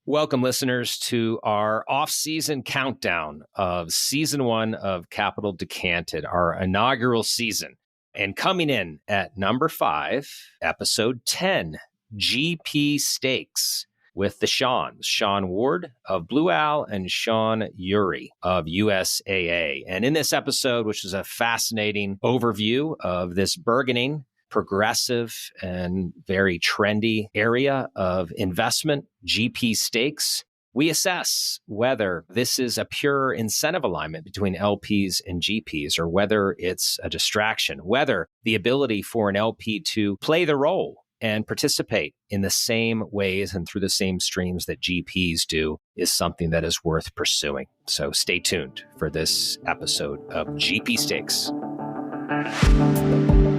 Welcome, listeners, to our off-season countdown of Season 1 of Capital Decanted, our inaugural season. And coming in at number 5, Episode 10, GP Stakes, with the Sean Ward of Blue Owl and Sean Uri of USAA. And in this episode, which is a fascinating overview of this burgeoning, progressive and very trendy area of investment, GP stakes, we assess whether this is a pure incentive alignment between LPs and GPs, or whether it's a distraction, whether the ability for an LP to play the role and participate in the same ways and through the same streams that GPs do is something that is worth pursuing. So stay tuned for this episode of GP Stakes.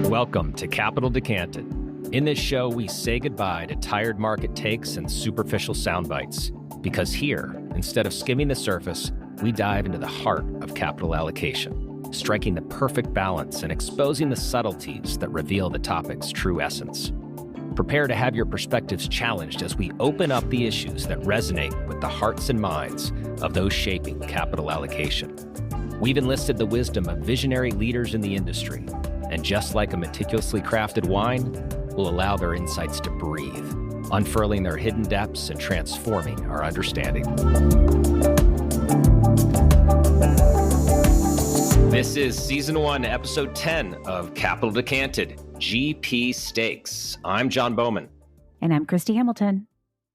Welcome to Capital Decanted. In this show, we say goodbye to tired market takes and superficial sound bites, because here, instead of skimming the surface, we dive into the heart of capital allocation, striking the perfect balance and exposing the subtleties that reveal the topic's true essence. Prepare to have your perspectives challenged as we open up the issues that resonate with the hearts and minds of those shaping capital allocation. We've enlisted the wisdom of visionary leaders in the industry, and just like a meticulously crafted wine, we'll allow their insights to breathe, unfurling their hidden depths and transforming our understanding. This is Season 1, Episode 10 of Capital Decanted, GP Stakes. I'm John Bowman. And I'm Christy Hamilton.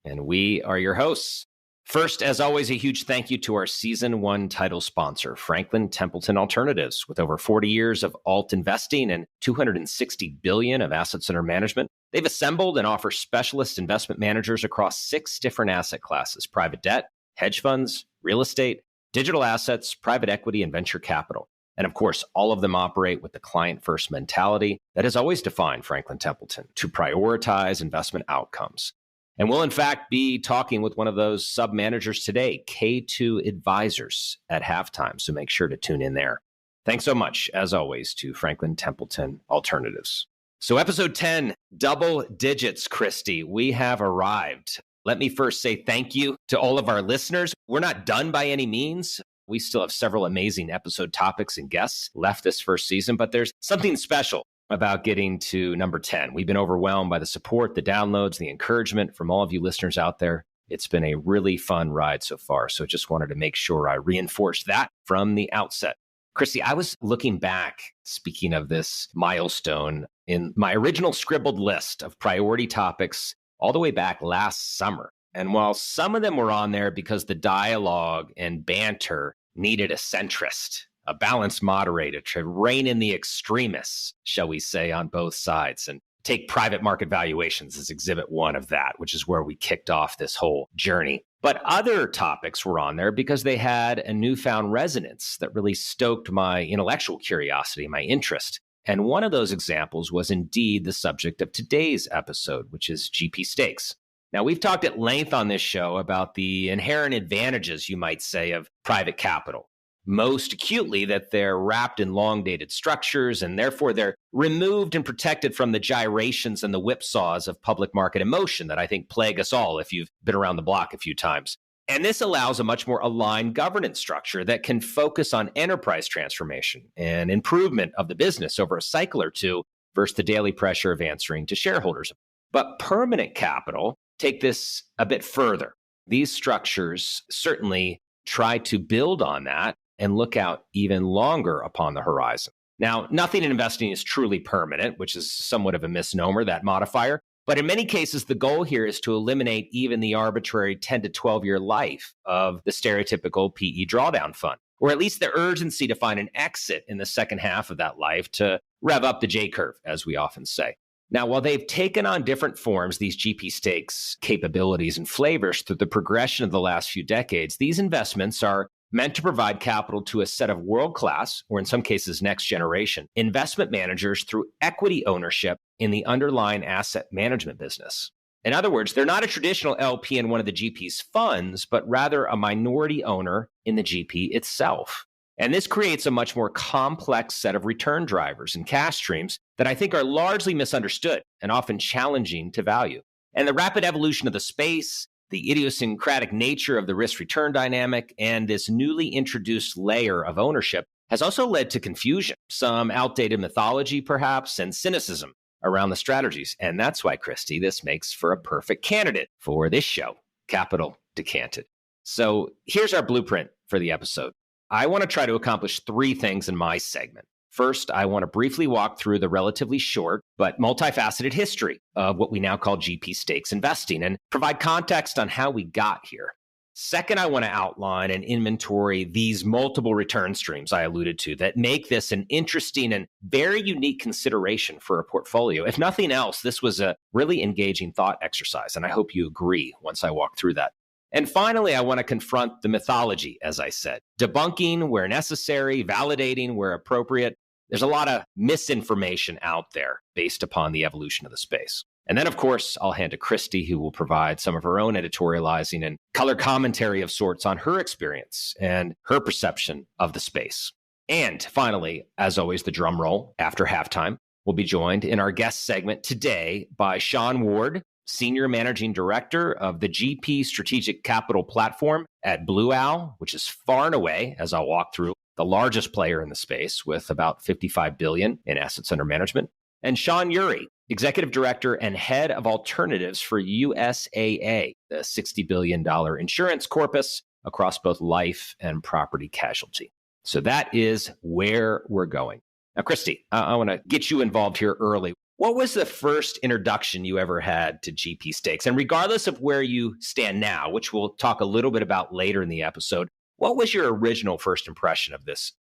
And we are your hosts. First, as always, a huge thank you to our Season 1 title sponsor, Franklin Templeton Alternatives. With over 40 years of alt investing and $260 billion of assets under management, they've assembled and offer specialist investment managers across 6 different asset classes: private debt, hedge funds, real estate, digital assets, private equity, and venture capital. And of course, all of them operate with the client-first mentality that has always defined Franklin Templeton to prioritize investment outcomes. And we'll, in fact, be talking with one of those sub-managers today, K2 Advisors, at halftime. So make sure to tune in there. Thanks so much, as always, to Franklin Templeton Alternatives. So episode 10, double digits, Christy. We have arrived. Let me first say thank you to all of our listeners. We're not done by any means. We still have several amazing episode topics and guests left this first season, but there's something special about getting to number 10. We've been overwhelmed by the support, the downloads, the encouragement from all of you listeners out there. It's been a really fun ride so far. So just wanted to make sure I reinforced that from the outset. Christy, I was looking back, speaking of this milestone, in my original scribbled list of priority topics all the way back last summer. And while some of them were on there because the dialogue and banter needed a centrist, a balanced moderator to rein in the extremists, shall we say, on both sides, and take private market valuations as exhibit 1 of that, which is where we kicked off this whole journey. But other topics were on there because they had a newfound resonance that really stoked my intellectual curiosity, my interest. And one of those examples was indeed the subject of today's episode, which is GP stakes. Now, we've talked at length on this show about the inherent advantages, you might say, of private capital. Most acutely that they're wrapped in long-dated structures, and therefore they're removed and protected from the gyrations and the whipsaws of public market emotion that I think plague us all if you've been around the block a few times. And this allows a much more aligned governance structure that can focus on enterprise transformation and improvement of the business over a cycle or two versus the daily pressure of answering to shareholders. But permanent capital take this a bit further. These structures certainly try to build on that and look out even longer upon the horizon. Now, nothing in investing is truly permanent, which is somewhat of a misnomer, that modifier. But in many cases, the goal here is to eliminate even the arbitrary 10 to 12-year life of the stereotypical PE drawdown fund, or at least the urgency to find an exit in the second half of that life to rev up the J-curve, as we often say. Now, while they've taken on different forms, these GP stakes, capabilities, and flavors through the progression of the last few decades, these investments are meant to provide capital to a set of world-class, or in some cases next generation, investment managers through equity ownership in the underlying asset management business. In other words, they're not a traditional LP in one of the GP's funds, but rather a minority owner in the GP itself. And this creates a much more complex set of return drivers and cash streams that I think are largely misunderstood and often challenging to value. And the rapid evolution of the space, the idiosyncratic nature of the risk-return dynamic and this newly introduced layer of ownership has also led to confusion, some outdated mythology perhaps, and cynicism around the strategies. And that's why, Christy, this makes for a perfect candidate for this show, Capital Decanted. So here's our blueprint for the episode. I want to try to accomplish three things in my segment. First, I want to briefly walk through the relatively short but multifaceted history of what we now call GP stakes investing and provide context on how we got here. Second, I want to outline and inventory these multiple return streams I alluded to that make this an interesting and very unique consideration for a portfolio. If nothing else, this was a really engaging thought exercise, and I hope you agree once I walk through that. And finally, I want to confront the mythology, as I said, debunking where necessary, validating where appropriate. There's a lot of misinformation out there based upon the evolution of the space. And then, of course, I'll hand to Christy, who will provide some of her own editorializing and color commentary of sorts on her experience and her perception of the space. And finally, as always, the drum roll after halftime. We'll be joined in our guest segment today by Sean Ward, Senior Managing Director of the GP Strategic Capital Platform at Blue Owl, which is far and away, as I'll walk through, the largest player in the space with about $55 billion in assets under management. And Sean Urey, Executive Director and Head of Alternatives for USAA, the $60 billion insurance corpus across both life and property casualty. So that is where we're going. Now, Christy, I want to get you involved here early. What was the first introduction you ever had to GP stakes? And regardless of where you stand now, which we'll talk a little bit about later in the episode, what was your original first impression of this?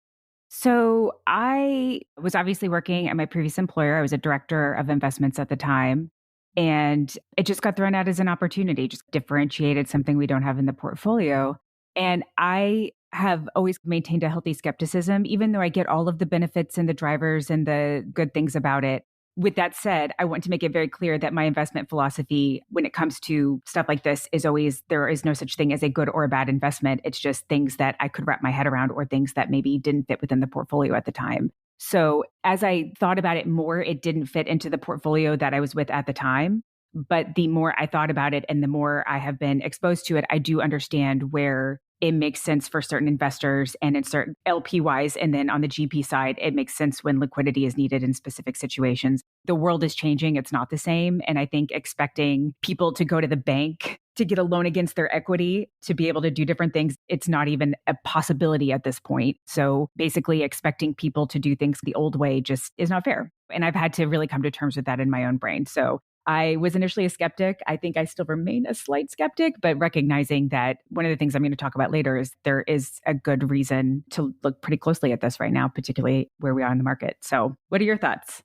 So I was obviously working at my previous employer. I was a director of investments at the time. And it just got thrown out as an opportunity, just differentiated something we don't have in the portfolio. And I have always maintained a healthy skepticism, even though I get all of the benefits and the drivers and the good things about it. With that said, I want to make it very clear that my investment philosophy when it comes to stuff like this is always there is no such thing as a good or a bad investment. It's just things that I could wrap my head around or things that maybe didn't fit within the portfolio at the time. So as I thought about it more, it didn't fit into the portfolio that I was with at the time. But the more I thought about it and the more I have been exposed to it, I do understand where it makes sense for certain investors and in certain LP wise. And then on the GP side, it makes sense when liquidity is needed in specific situations. The world is changing. It's not the same. And I think expecting people to go to the bank to get a loan against their equity to be able to do different things, it's not even a possibility at this point. So basically expecting people to do things the old way just is not fair. And I've had to really come to terms with that in my own brain. So I was initially a skeptic. I think I still remain a slight skeptic, but recognizing that one of the things I'm going to talk about later is there is a good reason to look pretty closely at this right now, particularly where we are in the market. So what are your thoughts?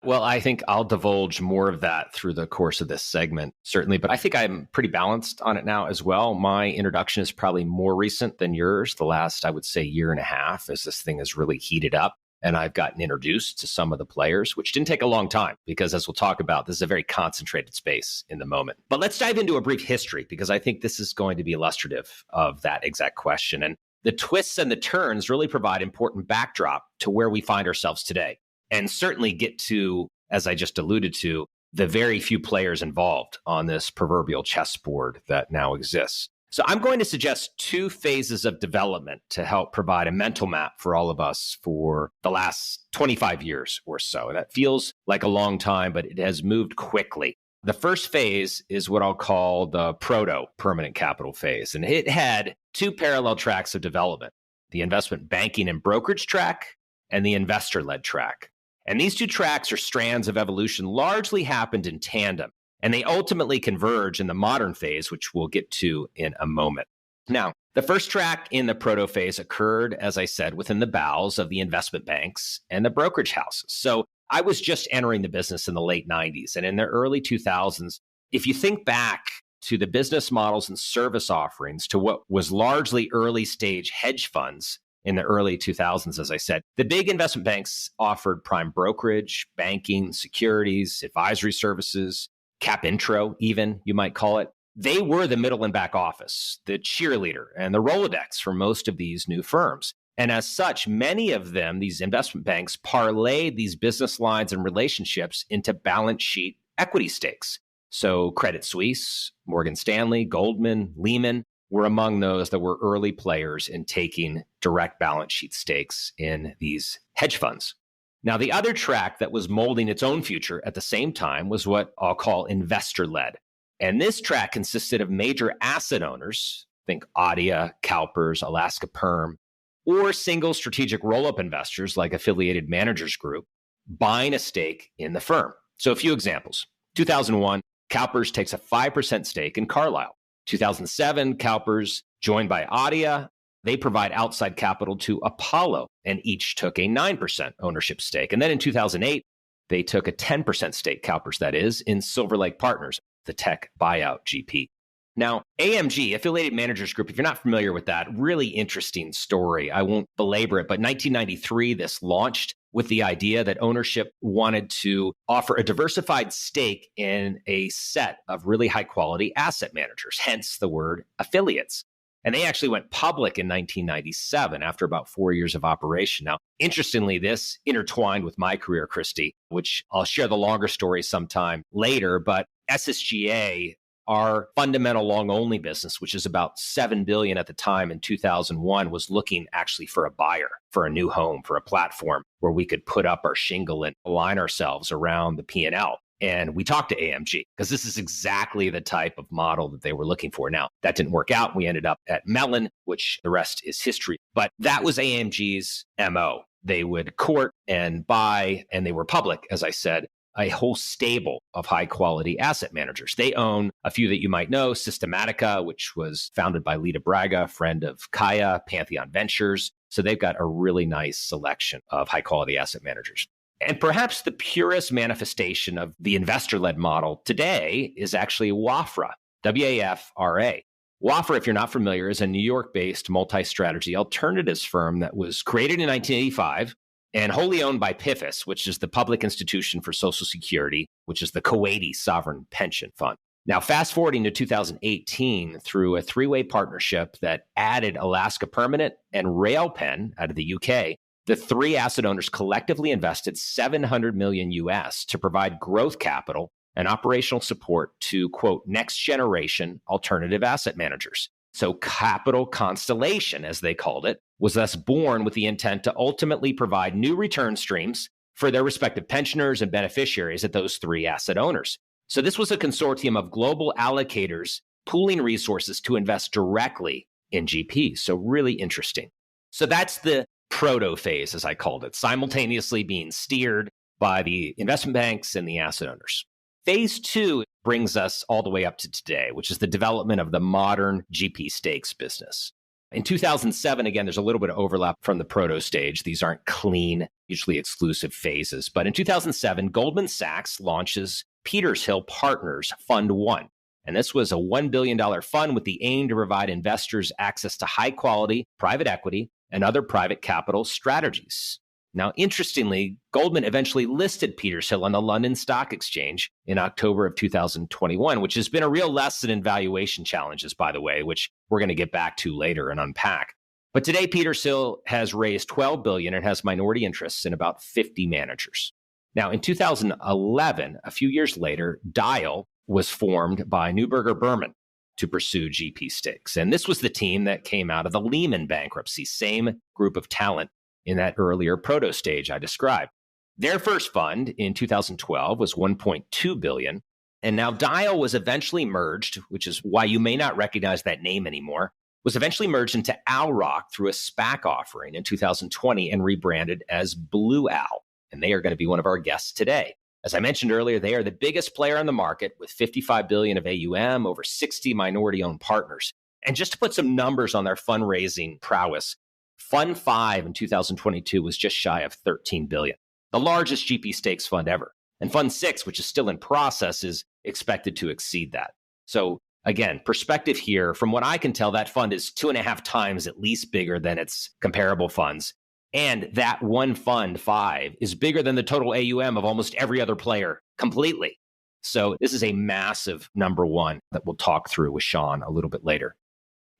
Well, I think I'll divulge more of that through the course of this segment, certainly. But I think I'm pretty balanced on it now as well. My introduction is probably more recent than yours, the last, I would say, year and a half, as this thing has really heated up. And I've gotten introduced to some of the players, which didn't take a long time because as we'll talk about, this is a very concentrated space in the moment. But let's dive into a brief history because I think this is going to be illustrative of that exact question. And the twists and the turns really provide important backdrop to where we find ourselves today. And certainly get to, as I just alluded to, the very few players involved on this proverbial chessboard that now exists. So I'm going to suggest two phases of development to help provide a mental map for all of us for the last 25 years or so. And that feels like a long time, but it has moved quickly. The first phase is what I'll call the proto-permanent capital phase. And it had two parallel tracks of development, the investment banking and brokerage track and the investor-led track. And these two tracks or strands of evolution largely happened in tandem. And they ultimately converge in the modern phase, which we'll get to in a moment. Now, the first track in the proto phase occurred, as I said, within the bowels of the investment banks and the brokerage houses. So I was just entering the business in the late 90s. And in the early 2000s, if you think back to the business models and service offerings to what was largely early stage hedge funds in the early 2000s, as I said, the big investment banks offered prime brokerage, banking, securities, advisory services, cap intro, even, you might call it. They were the middle and back office, the cheerleader and the Rolodex for most of these new firms. And as such, many of them, these investment banks, parlayed these business lines and relationships into balance sheet equity stakes. So Credit Suisse, Morgan Stanley, Goldman, Lehman were among those that were early players in taking direct balance sheet stakes in these hedge funds. Now, the other track that was molding its own future at the same time was what I'll call investor-led. And this track consisted of major asset owners, think ADIA, CalPERS, Alaska Perm, or single strategic roll-up investors like Affiliated Managers Group, buying a stake in the firm. So a few examples. 2001, CalPERS takes a 5% stake in Carlyle. 2007, CalPERS, joined by ADIA, they provide outside capital to Apollo, and each took a 9% ownership stake. And then in 2008, they took a 10% stake, CalPERS that is, in Silver Lake Partners, the tech buyout GP. Now, AMG, Affiliated Managers Group, if you're not familiar with that, really interesting story. I won't belabor it, but 1993, this launched with the idea that ownership wanted to offer a diversified stake in a set of really high quality asset managers, hence the word affiliates. And they actually went public in 1997 after about 4 years of operation. Now, interestingly, this intertwined with my career, Christy, which I'll share the longer story sometime later, but SSGA, our fundamental long-only business, which is about $7 billion at the time in 2001, was looking actually for a buyer, for a new home, for a platform where we could put up our shingle and align ourselves around the P&L. And we talked to AMG because this is exactly the type of model that they were looking for. Now, that didn't work out. We ended up at Mellon, which the rest is history. But that was AMG's MO. They would court and buy, and they were public, as I said, a whole stable of high quality asset managers. They own a few that you might know, Systematica, which was founded by Lita Braga, friend of Kaya, Pantheon Ventures. So they've got a really nice selection of high quality asset managers. And perhaps the purest manifestation of the investor-led model today is actually WAFRA, W-A-F-R-A. WAFRA, if you're not familiar, is a New York-based multi-strategy alternatives firm that was created in 1985 and wholly owned by PIFIS, which is the Public Institution for Social Security, which is the Kuwaiti sovereign pension fund. Now, fast forwarding to 2018, through a three-way partnership that added Alaska Permanent and Railpen out of the UK, the three asset owners collectively invested $700 million US to provide growth capital and operational support to, quote, next generation alternative asset managers. So Capital Constellation, as they called it, was thus born with the intent to ultimately provide new return streams for their respective pensioners and beneficiaries at those three asset owners. So this was a consortium of global allocators pooling resources to invest directly in GPs. So really interesting. So that's the proto phase, as I called it, simultaneously being steered by the investment banks and the asset owners. Phase two brings us all the way up to today, which is the development of the modern GP stakes business. In 2007, again, there's a little bit of overlap from the proto stage. These aren't clean, usually exclusive phases. But in 2007, Goldman Sachs launches Petershill Partners Fund 1. And this was a $1 billion fund with the aim to provide investors access to high quality private equity and other private capital strategies. Now, interestingly, Goldman eventually listed Petershill on the London Stock Exchange in October of 2021, which has been a real lesson in valuation challenges, by the way, which we're going to get back to later and unpack. But today, Petershill has raised $12 billion and has minority interests in about 50 managers. Now, in 2011, a few years later, Dyal was formed by Neuberger Berman to pursue GP stakes. And this was the team that came out of the Lehman bankruptcy, same group of talent in that earlier proto stage I described. Their first fund in 2012 was $1.2 billion. And now Dyal was eventually merged, which is why you may not recognize that name anymore, was eventually merged into Owl Rock through a SPAC offering in 2020 and rebranded as Blue Owl. And they are going to be one of our guests today. As I mentioned earlier, they are the biggest player on the market with $55 billion of AUM, over 60 minority-owned partners. And just to put some numbers on their fundraising prowess, Fund 5 in 2022 was just shy of $13 billion, the largest GP stakes fund ever. And Fund 6, which is still in process, is expected to exceed that. So again, perspective here, from what I can tell, that fund is 2.5 times at least bigger than its comparable funds. And that one fund, 5, is bigger than the total AUM of almost every other player completely. So this is a massive number one that we'll talk through with Sean a little bit later.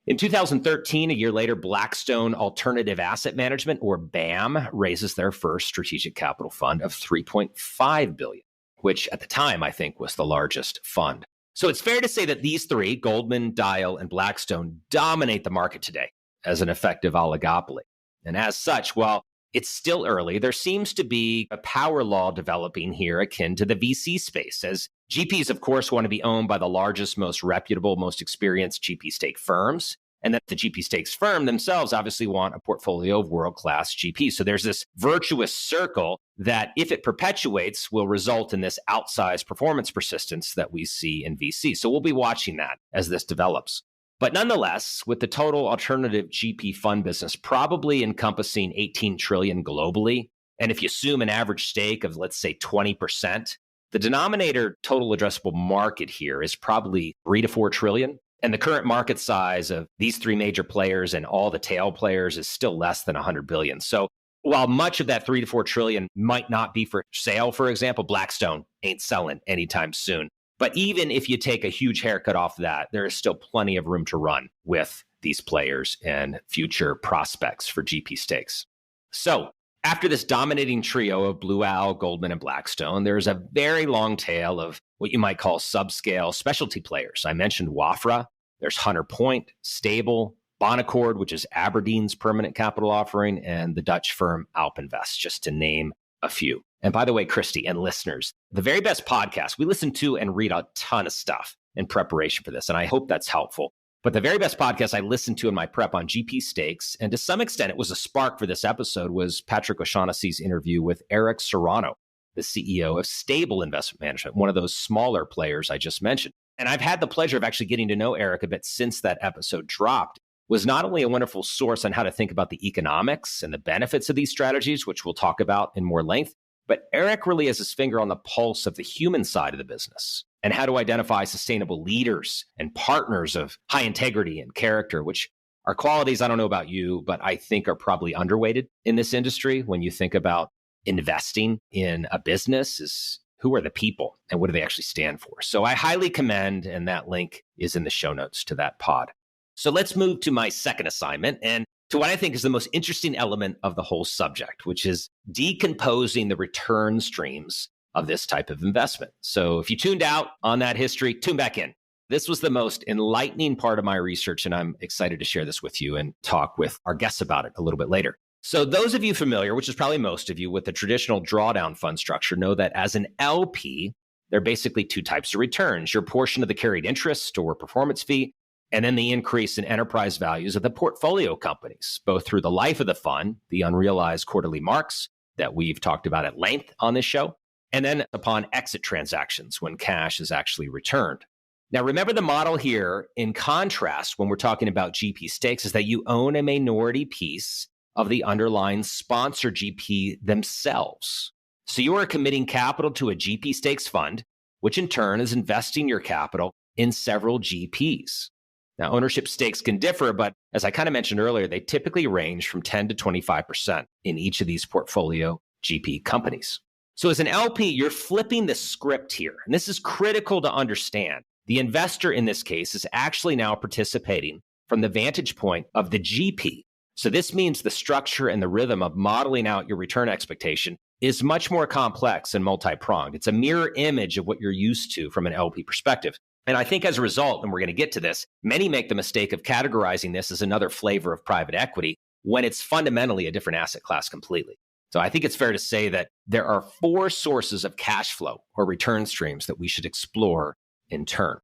In 2013, a year later, Blackstone Alternative Asset Management, or BAM, raises their first strategic capital fund of $3.5 billion. which at the time I think was the largest fund. So it's fair to say that these three, Goldman, Dyal, and Blackstone, dominate the market today as an effective oligopoly. And as such, while it's still early, there seems to be a power law developing here akin to the VC space, as GPs, of course, want to be owned by the largest, most reputable, most experienced GP stake firms. And then the GP stakes firm themselves obviously want a portfolio of world-class GPs. So there's this virtuous circle that, if it perpetuates, will result in this outsized performance persistence that we see in VC. So we'll be watching that as this develops. But nonetheless, with the total alternative GP fund business probably encompassing 18 trillion globally, and if you assume an average stake of, let's say, 20%, the denominator total addressable market here is probably 3 to 4 trillion. And the current market size of these three major players and all the tail players is still less than 100 billion. So while much of that 3 to 4 trillion might not be for sale, for example, Blackstone ain't selling anytime soon. But even if you take a huge haircut off that, there is still plenty of room to run with these players and future prospects for GP stakes. So after this dominating trio of Blue Owl, Goldman, and Blackstone, there's a very long tail of what you might call subscale specialty players. I mentioned Wafra. There's Hunter Point, Stable, Bonaccord, which is Aberdeen's permanent capital offering, and the Dutch firm Alpinvest, just to name a few. And by the way, Christy and listeners, the very best podcast, we listen to and read a ton of stuff in preparation for this, and I hope that's helpful. But the very best podcast I listened to in my prep on GP stakes, and to some extent it was a spark for this episode, was Patrick O'Shaughnessy's interview with Eric Serrano, the CEO of Stable Investment Management, one of those smaller players I just mentioned. And I've had the pleasure of actually getting to know Eric a bit since that episode dropped. Was not only a wonderful source on how to think about the economics and the benefits of these strategies, which we'll talk about in more length, but Eric really has his finger on the pulse of the human side of the business and how to identify sustainable leaders and partners of high integrity and character, which are qualities, I don't know about you, but I think are probably underweighted in this industry when you think about investing in a business. Is who are the people and what do they actually stand for? So I highly commend, and that link is in the show notes to that pod. So let's move to my second assignment and to what I think is the most interesting element of the whole subject, which is decomposing the return streams of this type of investment. So if you tuned out on that history, tune back in. This was the most enlightening part of my research, and I'm excited to share this with you and talk with our guests about it a little bit later. So those of you familiar, which is probably most of you, with the traditional drawdown fund structure know that as an LP, there are basically two types of returns: your portion of the carried interest or performance fee, and then the increase in enterprise values of the portfolio companies, both through the life of the fund, the unrealized quarterly marks that we've talked about at length on this show, and then upon exit transactions when cash is actually returned. Now, remember the model here, in contrast, when we're talking about GP stakes, is that you own a minority piece of the underlying sponsor GP themselves. So you are committing capital to a GP stakes fund, which in turn is investing your capital in several GPs. Now, ownership stakes can differ, but as I kind of mentioned earlier, they typically range from 10 to 25% in each of these portfolio GP companies. So as an LP, you're flipping the script here, and this is critical to understand. The investor in this case is actually now participating from the vantage point of the GP. So this means the structure and the rhythm of modeling out your return expectation is much more complex and multi-pronged. It's a mirror image of what you're used to from an LP perspective. And I think as a result, and we're going to get to this, many make the mistake of categorizing this as another flavor of private equity when it's fundamentally a different asset class completely. So I think it's fair to say that there are 4 sources of cash flow or return streams that we should explore in turn.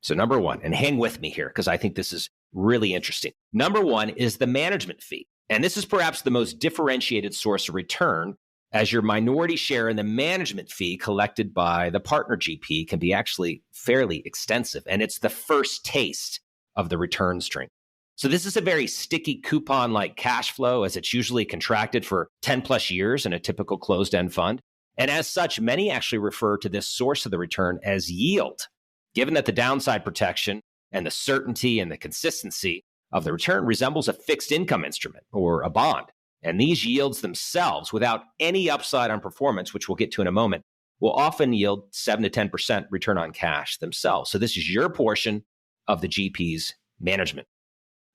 So number 1, and hang with me here because I think this is really interesting. Number 1 is the management fee. And this is perhaps the most differentiated source of return, as your minority share in the management fee collected by the partner GP can be actually fairly extensive. And it's the first taste of the return stream. So this is a very sticky coupon-like cash flow, as it's usually contracted for 10 plus years in a typical closed-end fund. And as such, many actually refer to this source of the return as yield, given that the downside protection and the certainty and the consistency of the return resembles a fixed income instrument or a bond. And these yields themselves, without any upside on performance, which we'll get to in a moment, will often yield 7 to 10% return on cash themselves. So this is your portion of the GP's management.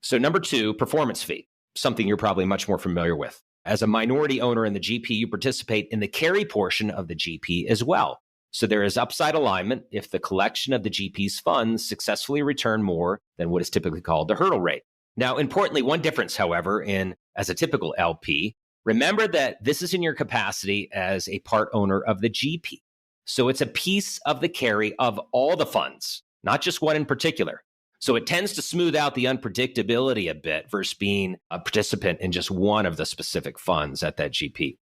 So number 2, performance fee, something you're probably much more familiar with. As a minority owner in the GP, you participate in the carry portion of the GP as well. So there is upside alignment if the collection of the GP's funds successfully return more than what is typically called the hurdle rate. Now, importantly, one difference, however, as a typical LP, remember that this is in your capacity as a part owner of the GP. So it's a piece of the carry of all the funds, not just one in particular. So it tends to smooth out the unpredictability a bit versus being a participant in just one of the specific funds at that GP.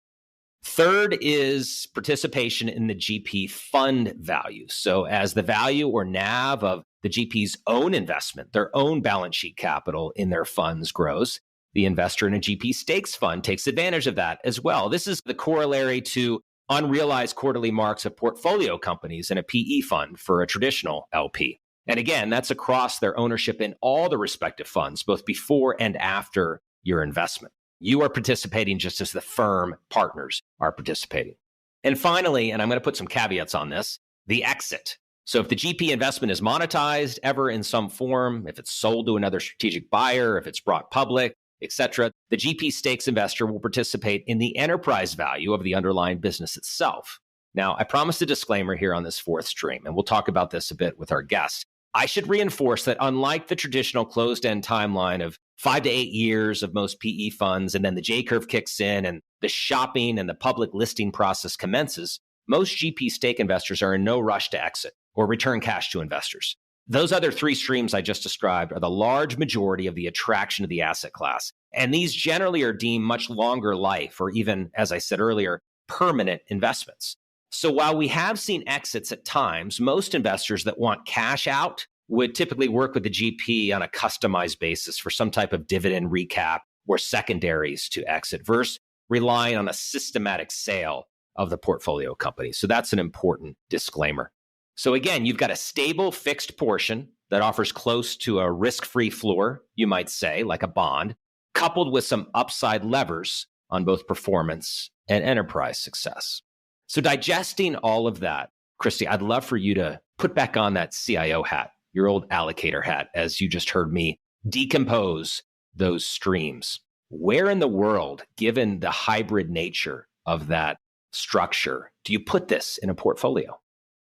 Third is participation in the GP fund value. So as the value or NAV of the GP's own investment, their own balance sheet capital in their funds grows, the investor in a GP stakes fund takes advantage of that as well. This is the corollary to unrealized quarterly marks of portfolio companies in a PE fund for a traditional LP. And again, that's across their ownership in all the respective funds, both before and after your investment. You are participating just as the firm partners are participating. And finally, and I'm going to put some caveats on this, the exit. So if the GP investment is monetized ever in some form, if it's sold to another strategic buyer, if it's brought public, etc., the GP stakes investor will participate in the enterprise value of the underlying business itself. Now, I promised a disclaimer here on this fourth stream, and we'll talk about this a bit with our guest. I should reinforce that unlike the traditional closed-end timeline of 5 to 8 years of most PE funds, and then the J-curve kicks in and the shopping and the public listing process commences, most GP stake investors are in no rush to exit or return cash to investors. Those other three streams I just described are the large majority of the attraction of the asset class. And these generally are deemed much longer life or even, as I said earlier, permanent investments. So while we have seen exits at times, most investors that want cash out would typically work with the GP on a customized basis for some type of dividend recap or secondaries to exit versus relying on a systematic sale of the portfolio company. So that's an important disclaimer. So again, you've got a stable fixed portion that offers close to a risk-free floor, you might say, like a bond, coupled with some upside levers on both performance and enterprise success. So digesting all of that, Christy, I'd love for you to put back on that CIO hat, your old allocator hat, as you just heard me decompose those streams. Where in the world, given the hybrid nature of that structure, do you put this in a portfolio?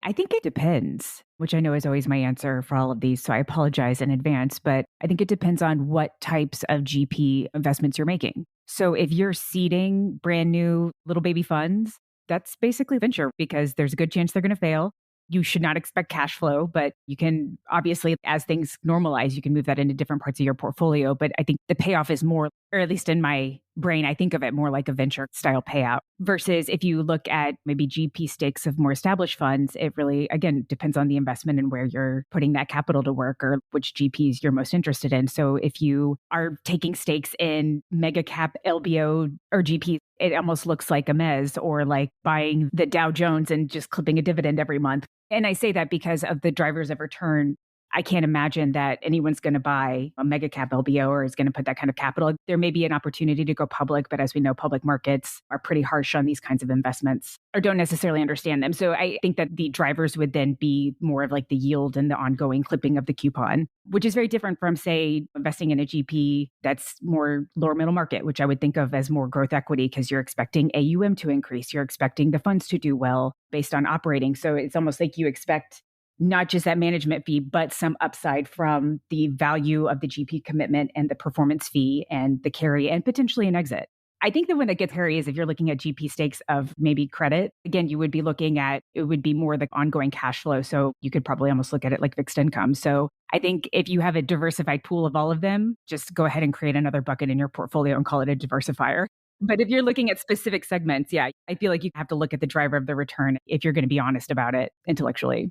I think it depends, which I know is always my answer for all of these. So I apologize in advance, but I think it depends on what types of GP investments you're making. So if you're seeding brand new little baby funds, that's basically venture because there's a good chance they're going to fail. You should not expect cash flow, but you can obviously, as things normalize, you can move that into different parts of your portfolio. But I think the payoff is more, or at least in my brain, I think of it more like a venture style payout versus if you look at maybe GP stakes of more established funds, it really, again, depends on the investment and where you're putting that capital to work or which GPs you're most interested in. So if you are taking stakes in mega cap LBO or GP, it almost looks like a mezz or like buying the Dow Jones and just clipping a dividend every month. And I say that because of the drivers of return. I can't imagine that anyone's going to buy a mega cap LBO or is going to put that kind of capital. There may be an opportunity to go public, but as we know, public markets are pretty harsh on these kinds of investments or don't necessarily understand them. So I think that the drivers would then be more of like the yield and the ongoing clipping of the coupon, which is very different from, say, investing in a GP that's more lower middle market, which I would think of as more growth equity because you're expecting AUM to increase. You're expecting the funds to do well based on operating. So it's almost like you expect not just that management fee, but some upside from the value of the GP commitment and the performance fee and the carry and potentially an exit. I think the one that gets hairy is if you're looking at GP stakes of maybe credit. Again, you would be looking at, it would be more the ongoing cash flow. So you could probably almost look at it like fixed income. So I think if you have a diversified pool of all of them, just go ahead and create another bucket in your portfolio and call it a diversifier. But if you're looking at specific segments, yeah, I feel like you have to look at the driver of the return if you're going to be honest about it intellectually.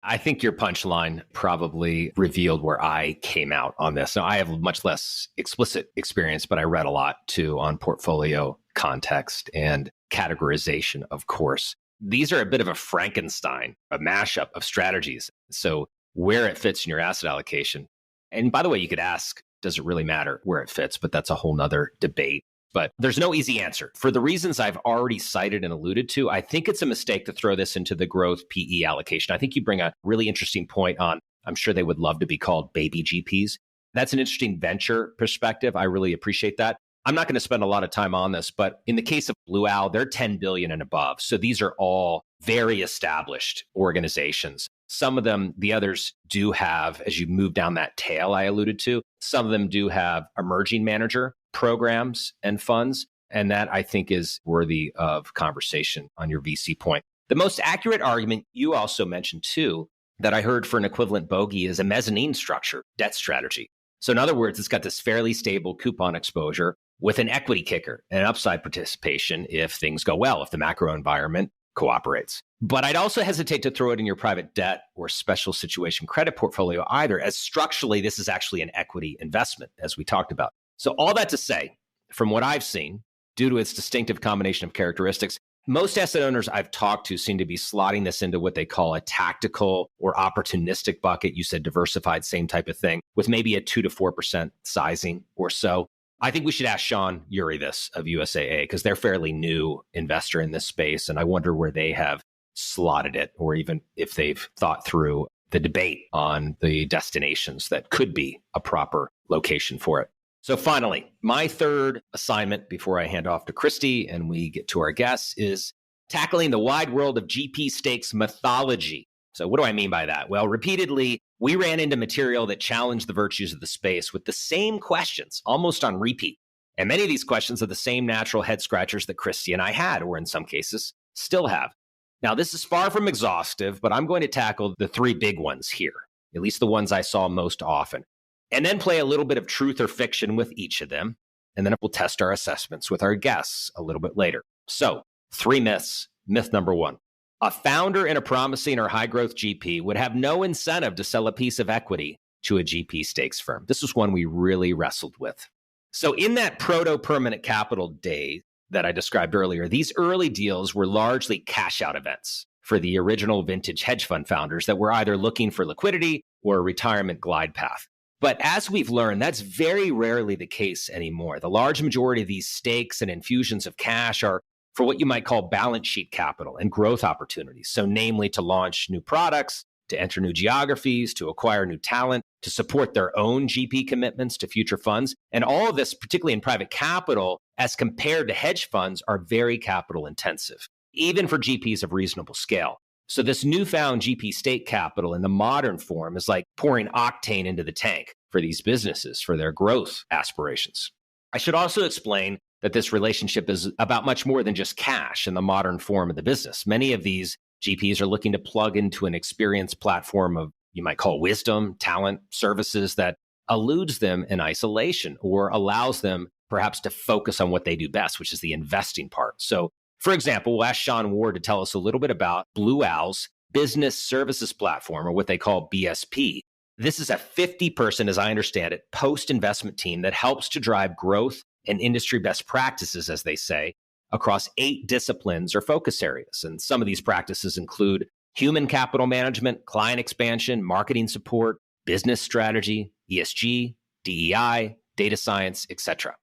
I think your punchline probably revealed where I came out on this. Now, I have much less explicit experience, but I read a lot too on portfolio context and categorization, of course. These are a bit of a Frankenstein, a mashup of strategies. So where it fits in your asset allocation. And by the way, you could ask, does it really matter where it fits? But that's a whole nother debate. But there's no easy answer. For the reasons I've already cited and alluded to, I think it's a mistake to throw this into the growth PE allocation. I think you bring a really interesting point on, I'm sure they would love to be called baby GPs. That's an interesting venture perspective. I really appreciate that. I'm not going to spend a lot of time on this, but in the case of Blue Owl, they're 10 billion and above. So these are all very established organizations. Some of them, the others do have, as you move down that tail I alluded to, some of them do have emerging manager programs and funds. And that I think is worthy of conversation on your VC point. The most accurate argument you also mentioned too, that I heard for an equivalent bogey is a mezzanine structure, debt strategy. So in other words, it's got this fairly stable coupon exposure with an equity kicker and an upside participation if things go well, if the macro environment cooperates. But I'd also hesitate to throw it in your private debt or special situation credit portfolio either, as structurally, this is actually an equity investment, as we talked about. So all that to say, from what I've seen, due to its distinctive combination of characteristics, most asset owners I've talked to seem to be slotting this into what they call a tactical or opportunistic bucket. You said diversified, same type of thing, with maybe a 2 to 4% sizing or so. I think we should ask Sean Uri this of USAA because they're fairly new investor in this space. And I wonder where they have slotted it or even if they've thought through the debate on the destinations that could be a proper location for it. So finally, my third assignment before I hand off to Christy and we get to our guests is tackling the wide world of GP stakes mythology. So what do I mean by that? Well, repeatedly, we ran into material that challenged the virtues of the space with the same questions, almost on repeat. And many of these questions are the same natural head scratchers that Christy and I had, or in some cases, still have. Now, this is far from exhaustive, but I'm going to tackle the three big ones here, at least the ones I saw most often, and then play a little bit of truth or fiction with each of them. And then we'll test our assessments with our guests a little bit later. So, three myths. Myth number one. A founder in a promising or high-growth GP would have no incentive to sell a piece of equity to a GP stakes firm. This was one we really wrestled with. So in that proto-permanent capital day that I described earlier, these early deals were largely cash-out events for the original vintage hedge fund founders that were either looking for liquidity or a retirement glide path. But as we've learned, that's very rarely the case anymore. The large majority of these stakes and infusions of cash are for what you might call balance sheet capital and growth opportunities. So namely to launch new products, to enter new geographies, to acquire new talent, to support their own GP commitments to future funds. And all of this, particularly in private capital, as compared to hedge funds, are very capital intensive, even for GPs of reasonable scale. So this newfound GP stake capital in the modern form is like pouring octane into the tank for these businesses, for their growth aspirations. I should also explain that this relationship is about much more than just cash in the modern form of the business. Many of these GPs are looking to plug into an experience platform of, you might call wisdom, talent, services that eludes them in isolation or allows them perhaps to focus on what they do best, which is the investing part. So, for example, we'll ask Sean Ward to tell us a little bit about Blue Owl's business services platform, or what they call BSP. This is a 50-person, as I understand it, post-investment team that helps to drive growth and industry best practices, as they say, across 8 disciplines or focus areas. And some of these practices include human capital management, client expansion, marketing support, business strategy, ESG, DEI, data science, etc.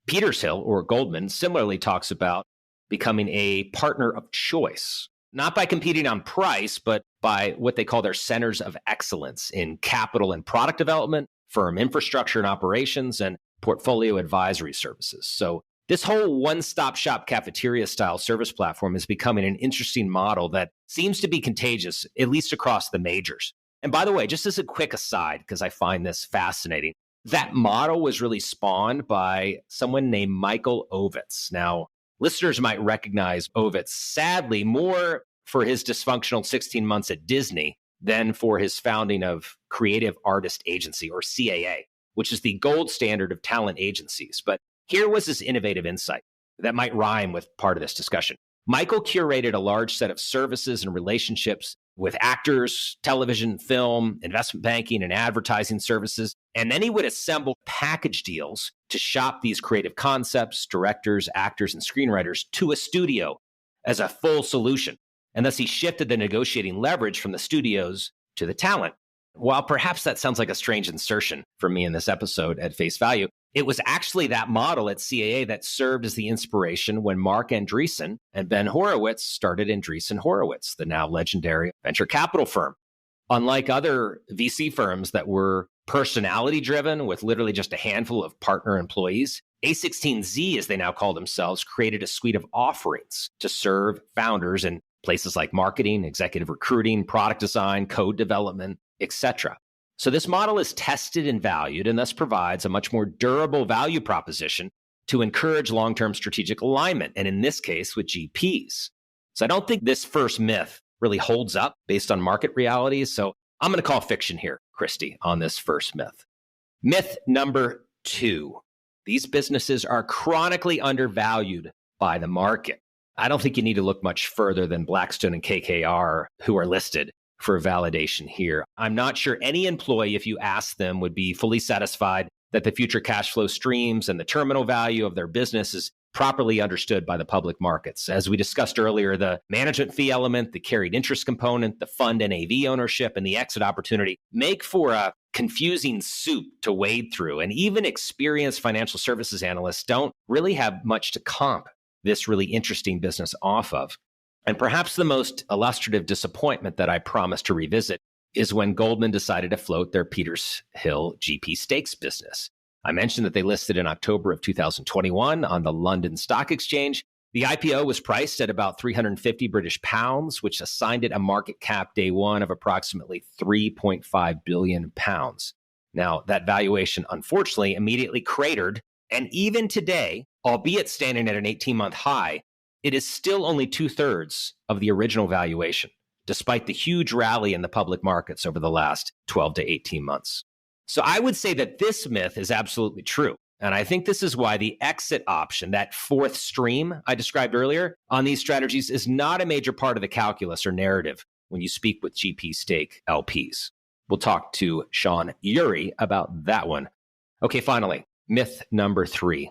Petershill, or Goldman, similarly talks about becoming a partner of choice, not by competing on price, but by what they call their centers of excellence in capital and product development, firm infrastructure and operations, and portfolio advisory services. So this whole one-stop shop cafeteria style service platform is becoming an interesting model that seems to be contagious, at least across the majors. And by the way, just as a quick aside, because I find this fascinating, that model was really spawned by someone named Michael Ovitz. Now, listeners might recognize Ovitz, sadly, more for his dysfunctional 16 months at Disney than for his founding of Creative Artist Agency, or CAA, which is the gold standard of talent agencies. But here was his innovative insight that might rhyme with part of this discussion. Michael curated a large set of services and relationships with actors, television, film, investment banking, and advertising services. And then he would assemble package deals to shop these creative concepts, directors, actors, and screenwriters to a studio as a full solution. And thus he shifted the negotiating leverage from the studios to the talent. While perhaps that sounds like a strange insertion for me in this episode at face value, it was actually that model at CAA that served as the inspiration when Mark Andreessen and Ben Horowitz started Andreessen Horowitz, the now legendary venture capital firm. Unlike other VC firms that were personality driven with literally just a handful of partner employees, A16Z, as they now call themselves, created a suite of offerings to serve founders in places like marketing, executive recruiting, product design, code development, etc. So this model is tested and valued and thus provides a much more durable value proposition to encourage long-term strategic alignment, and in this case with GPs. So I don't think this first myth really holds up based on market realities. So I'm going to call fiction here, Christy, on this first myth. Myth number 2. These businesses are chronically undervalued by the market. I don't think you need to look much further than Blackstone and KKR, who are listed, for validation here. I'm not sure any employee, if you ask them, would be fully satisfied that the future cash flow streams and the terminal value of their business is properly understood by the public markets. As we discussed earlier, the management fee element, the carried interest component, the fund NAV ownership, and the exit opportunity make for a confusing soup to wade through. And even experienced financial services analysts don't really have much to comp this really interesting business off of. And perhaps the most illustrative disappointment that I promised to revisit is when Goldman decided to float their Peters Hill GP stakes business. I mentioned that they listed in October of 2021 on the London Stock Exchange. The IPO was priced at about 350 British pounds, which assigned it a market cap day one of approximately 3.5 billion pounds. Now, that valuation, unfortunately, immediately cratered. And even today, albeit standing at an 18-month high, it is still only 2/3 of the original valuation, despite the huge rally in the public markets over the last 12 to 18 months. So I would say that this myth is absolutely true. And I think this is why the exit option, that fourth stream I described earlier on these strategies, is not a major part of the calculus or narrative when you speak with GP stake LPs. We'll talk to Sean Urey about that one. Okay, finally, myth number 3.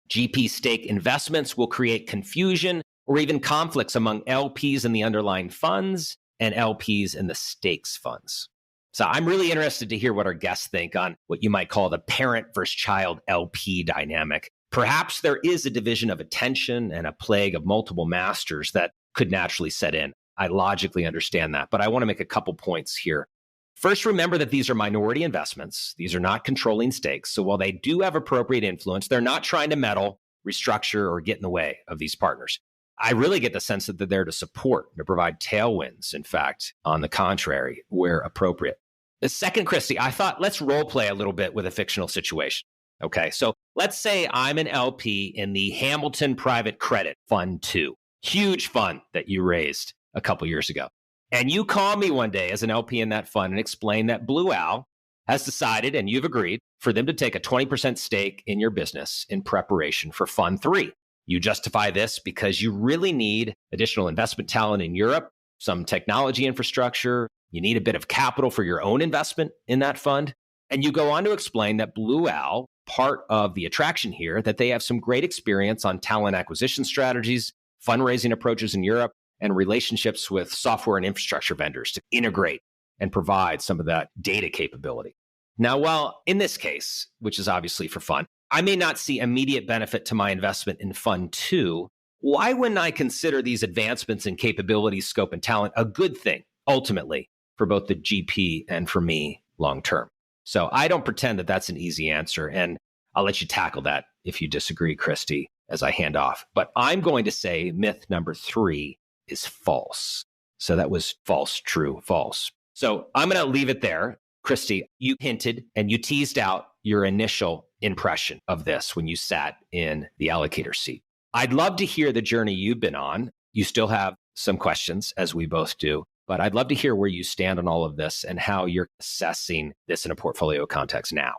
GP stake investments will create confusion or even conflicts among LPs in the underlying funds and LPs in the stakes funds. So I'm really interested to hear what our guests think on what you might call the parent versus child LP dynamic. Perhaps there is a division of attention and a plague of multiple masters that could naturally set in. I logically understand that, but I want to make a couple points here. First, remember that these are minority investments. These are not controlling stakes. So while they do have appropriate influence, they're not trying to meddle, restructure, or get in the way of these partners. I really get the sense that they're there to support, to provide tailwinds, in fact, on the contrary, where appropriate. The second, Christy, I thought let's role play a little bit with a fictional situation. Okay, so let's say I'm an LP in the Hamilton Private Credit Fund 2, huge fund that you raised a couple years ago. And you call me one day as an LP in that fund and explain that Blue Owl has decided, and you've agreed, for them to take a 20% stake in your business in preparation for Fund 3. You justify this because you really need additional investment talent in Europe, some technology infrastructure, you need a bit of capital for your own investment in that fund. And you go on to explain that Blue Owl, part of the attraction here, that they have some great experience on talent acquisition strategies, fundraising approaches in Europe, and relationships with software and infrastructure vendors to integrate and provide some of that data capability. Now, while in this case, which is obviously for fun, I may not see immediate benefit to my investment in Fund 2, why wouldn't I consider these advancements in capabilities, scope, and talent a good thing, ultimately, for both the GP and for me long term? So I don't pretend that that's an easy answer, and I'll let you tackle that if you disagree, Christy, as I hand off. But I'm going to say myth number 3 is false. So that was false, true, false. So I'm going to leave it there. Christy, you hinted and you teased out your initial impression of this when you sat in the allocator seat. I'd love to hear the journey you've been on. You still have some questions, as we both do, but I'd love to hear where you stand on all of this and how you're assessing this in a portfolio context now.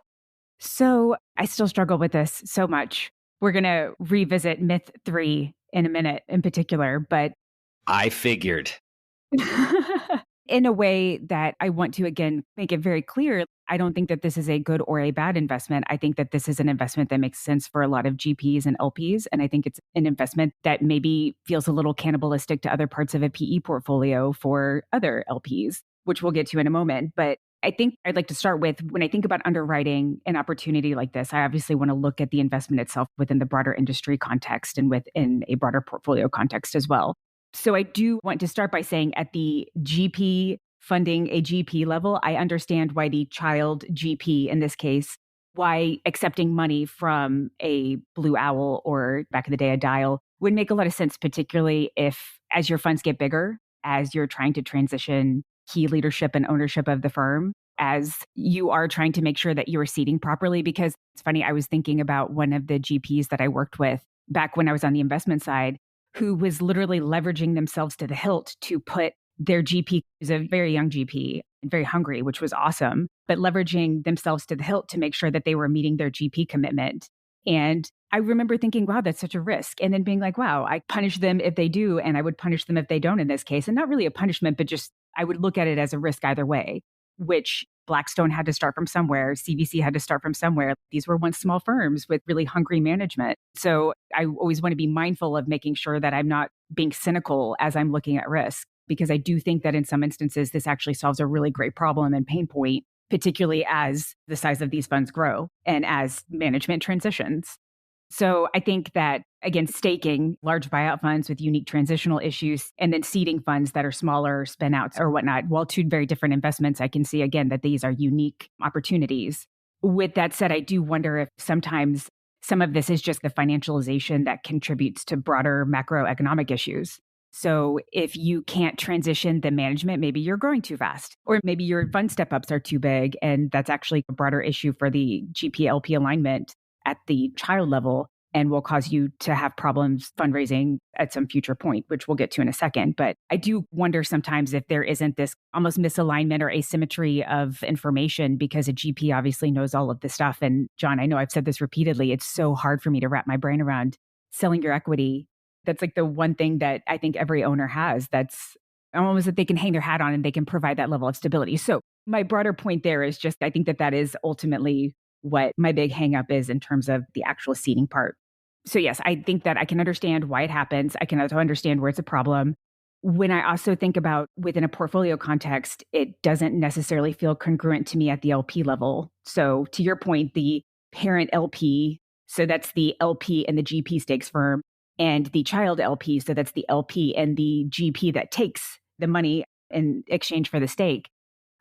So I still struggle with this so much. We're going to revisit myth 3 in a minute in particular, but I figured. in a way that I want to, again, make it very clear, I don't think that this is a good or a bad investment. I think that this is an investment that makes sense for a lot of GPs and LPs. And I think it's an investment that maybe feels a little cannibalistic to other parts of a PE portfolio for other LPs, which we'll get to in a moment. But I think I'd like to start with, when I think about underwriting an opportunity like this, I obviously want to look at the investment itself within the broader industry context and within a broader portfolio context as well. So I do want to start by saying at the GP funding a GP level, I understand why the child GP in this case why accepting money from a Blue Owl or back in the day, a Dial would make a lot of sense, particularly if as your funds get bigger, as you're trying to transition key leadership and ownership of the firm, as you are trying to make sure that you are seeding properly. Because it's funny, I was thinking about one of the GPs that I worked with back when I was on the investment side, who was literally leveraging themselves to the hilt to put their GP, who's a very young GP and very hungry, which was awesome, but leveraging themselves to the hilt to make sure that they were meeting their GP commitment. And I remember thinking, wow, that's such a risk. And then being like, wow, I punish them if they do, and I would punish them if they don't in this case. And not really a punishment, but just I would look at it as a risk either way, which Blackstone had to start from somewhere. CVC had to start from somewhere. These were once small firms with really hungry management. So I always want to be mindful of making sure that I'm not being cynical as I'm looking at risk, because I do think that in some instances, this actually solves a really great problem and pain point, particularly as the size of these funds grow and as management transitions. So I think that, again, staking large buyout funds with unique transitional issues and then seeding funds that are smaller spin outs or whatnot, while two very different investments, I can see again that these are unique opportunities. With that said, I do wonder if sometimes some of this is just the financialization that contributes to broader macroeconomic issues. So if you can't transition the management, maybe you're growing too fast, or maybe your fund step ups are too big. And that's actually a broader issue for the GP-LP alignment at the child level and will cause you to have problems fundraising at some future point, which we'll get to in a second. But I do wonder sometimes if there isn't this almost misalignment or asymmetry of information, because a GP obviously knows all of this stuff. And John, I know I've said this repeatedly, it's so hard for me to wrap my brain around selling your equity. That's like the one thing that I think every owner has that's almost that they can hang their hat on and they can provide that level of stability. So my broader point there is just, I think that that is ultimately what my big hang up is in terms of the actual seeding part. So yes, I think that I can understand why it happens. I can also understand where it's a problem. When I also think about within a portfolio context, it doesn't necessarily feel congruent to me at the LP level. So to your point, the parent LP, so that's the LP and the GP stakes firm, and the child LP, so that's the LP and the GP that takes the money in exchange for the stake.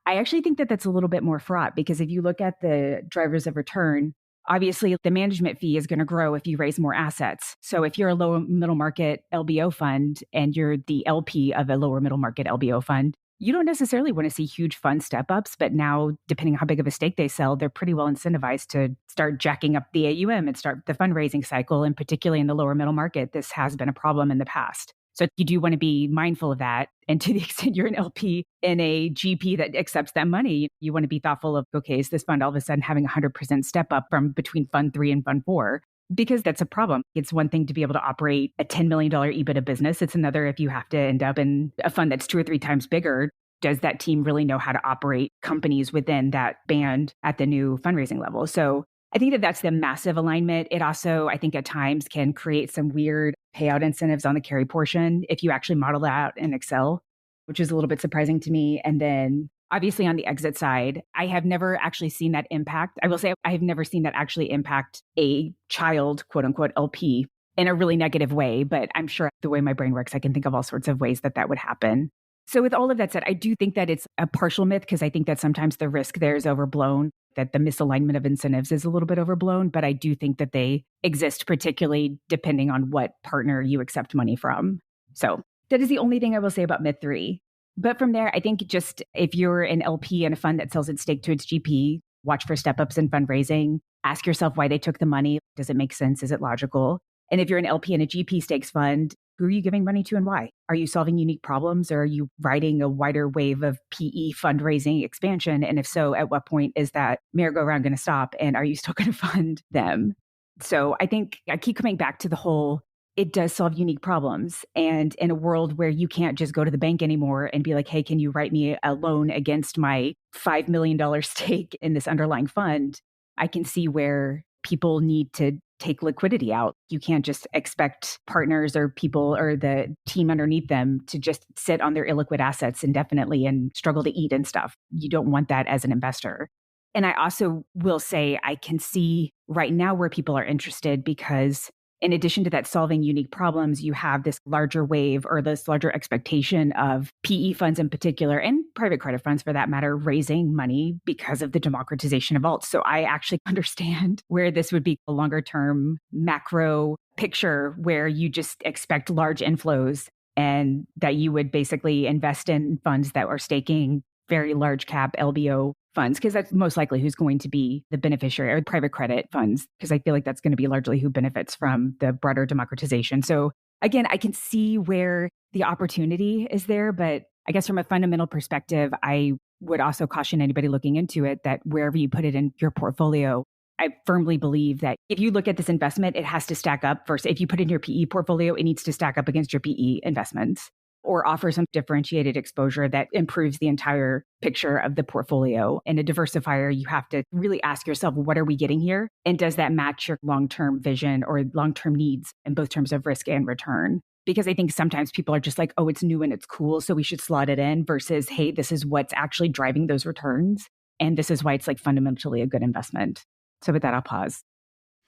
I actually think that that's a little bit more fraught, because if you look at the drivers of return, obviously the management fee is going to grow if you raise more assets. So if you're a lower middle market LBO fund and you're the LP of a lower middle market LBO fund, you don't necessarily want to see huge fund step ups. But now, depending on how big of a stake they sell, they're pretty well incentivized to start jacking up the AUM and start the fundraising cycle. And particularly in the lower middle market, this has been a problem in the past. So you do want to be mindful of that. And to the extent you're an LP in a GP that accepts that money, you want to be thoughtful of, okay, is this fund all of a sudden having 100% step up from between fund 3 and fund 4? Because that's a problem. It's one thing to be able to operate a $10 million EBITDA business. It's another if you have to end up in a fund that's 2 or 3 times bigger. Does that team really know how to operate companies within that band at the new fundraising level? So I think that that's the massive alignment. It also, I think at times can create some weird payout incentives on the carry portion if you actually model that out in Excel, which is a little bit surprising to me. And then obviously on the exit side, I have never actually seen that impact. I will say I have never seen that actually impact a child, quote unquote, LP in a really negative way. But I'm sure the way my brain works, I can think of all sorts of ways that that would happen. So with all of that said, I do think that it's a partial myth, because I think that sometimes the risk there is overblown, that the misalignment of incentives is a little bit overblown. But I do think that they exist, particularly depending on what partner you accept money from. So that is the only thing I will say about myth 3. But from there, I think just if you're an LP in a fund that sells its stake to its GP, watch for step-ups in fundraising. Ask yourself why they took the money. Does it make sense? Is it logical? And if you're an LP in a GP stakes fund, who are you giving money to and why? Are you solving unique problems, or are you riding a wider wave of PE fundraising expansion? And if so, at what point is that merry-go-round going to stop? And are you still going to fund them? So I think I keep coming back to the whole, it does solve unique problems. And in a world where you can't just go to the bank anymore and be like, hey, can you write me a loan against my $5 million stake in this underlying fund? I can see where people need to take liquidity out. You can't just expect partners or people or the team underneath them to just sit on their illiquid assets indefinitely and struggle to eat and stuff. You don't want that as an investor. And I also will say I can see right now where people are interested, because in addition to that solving unique problems, you have this larger wave or this larger expectation of PE funds in particular, and private credit funds for that matter, raising money because of the democratization of alts. So I actually understand where this would be a longer term macro picture where you just expect large inflows and that you would basically invest in funds that are staking very large cap LBO funds, because that's most likely who's going to be the beneficiary, or private credit funds, because I feel like that's going to be largely who benefits from the broader democratization. So again, I can see where the opportunity is there, but I guess from a fundamental perspective, I would also caution anybody looking into it that wherever you put it in your portfolio, I firmly believe that if you look at this investment, it has to stack up versus if you put it in your PE portfolio, it needs to stack up against your PE investments or offer some differentiated exposure that improves the entire picture of the portfolio. And a diversifier, you have to really ask yourself, what are we getting here? And does that match your long-term vision or long-term needs in both terms of risk and return? Because I think sometimes people are just like, oh, it's new and it's cool, so we should slot it in versus, hey, this is what's actually driving those returns. And this is why it's like fundamentally a good investment. So with that, I'll pause.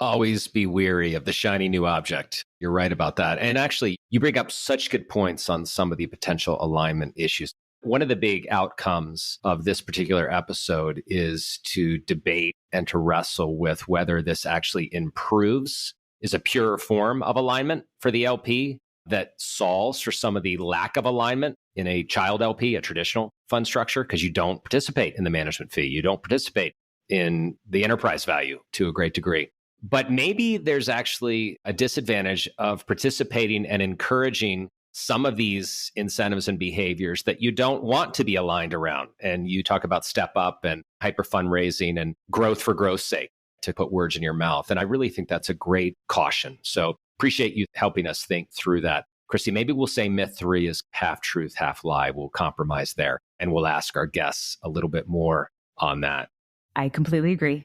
Always be wary of the shiny new object. You're right about that. And actually, you bring up such good points on some of the potential alignment issues. One of the big outcomes of this particular episode is to debate and to wrestle with whether this actually improves, is a pure form of alignment for the LP that solves for some of the lack of alignment in a child LP, a traditional fund structure, because you don't participate in the management fee. You don't participate in the enterprise value to a great degree. But maybe there's actually a disadvantage of participating and encouraging some of these incentives and behaviors that you don't want to be aligned around. And you talk about step up and hyper fundraising and growth for growth's sake, to put words in your mouth. And I really think that's a great caution. So appreciate you helping us think through that. Christy, maybe we'll say myth 3 is half truth, half lie. We'll compromise there and we'll ask our guests a little bit more on that. I completely agree.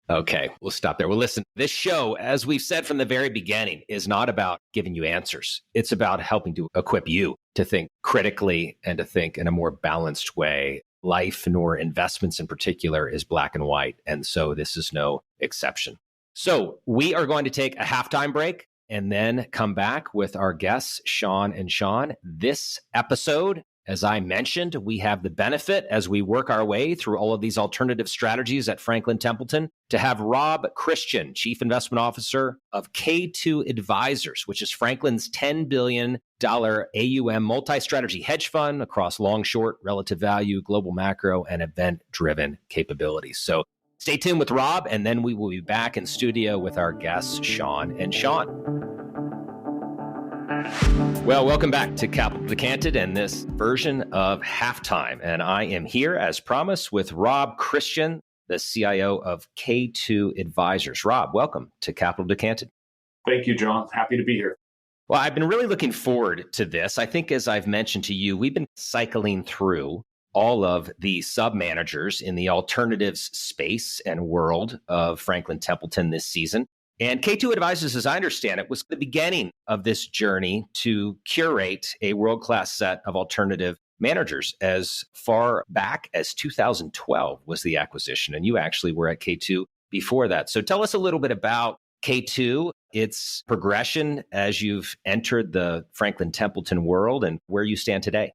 Okay, we'll stop there. Well, listen, this show, as we've said from the very beginning, is not about giving you answers. It's about helping to equip you to think critically and to think in a more balanced way. Life, nor investments in particular, is black and white. And so this is no exception. So we are going to take a halftime break and then come back with our guests, Sean and Sean. This episode, as I mentioned, we have the benefit as we work our way through all of these alternative strategies at Franklin Templeton to have Rob Christian, Chief Investment Officer of K2 Advisors, which is Franklin's $10 billion AUM multi-strategy hedge fund across long, short, relative value, global macro, and event-driven capabilities. So stay tuned with Rob, and then we will be back in studio with our guests, Sean and Sean. Well, welcome back to Capital Decanted and this version of Halftime. And I am here, as promised, with Rob Christian, the CIO of K2 Advisors. Rob, welcome to Capital Decanted. Thank you, John. Happy to be here. Well, I've been really looking forward to this. I think, as I've mentioned to you, we've been cycling through all of the sub-managers in the alternatives space and world of Franklin Templeton this season. And K2 Advisors, as I understand it, was the beginning of this journey to curate a world-class set of alternative managers. As far back as 2012 was the acquisition, and you actually were at K2 before that. So tell us a little bit about K2, its progression as you've entered the Franklin Templeton world, and where you stand today.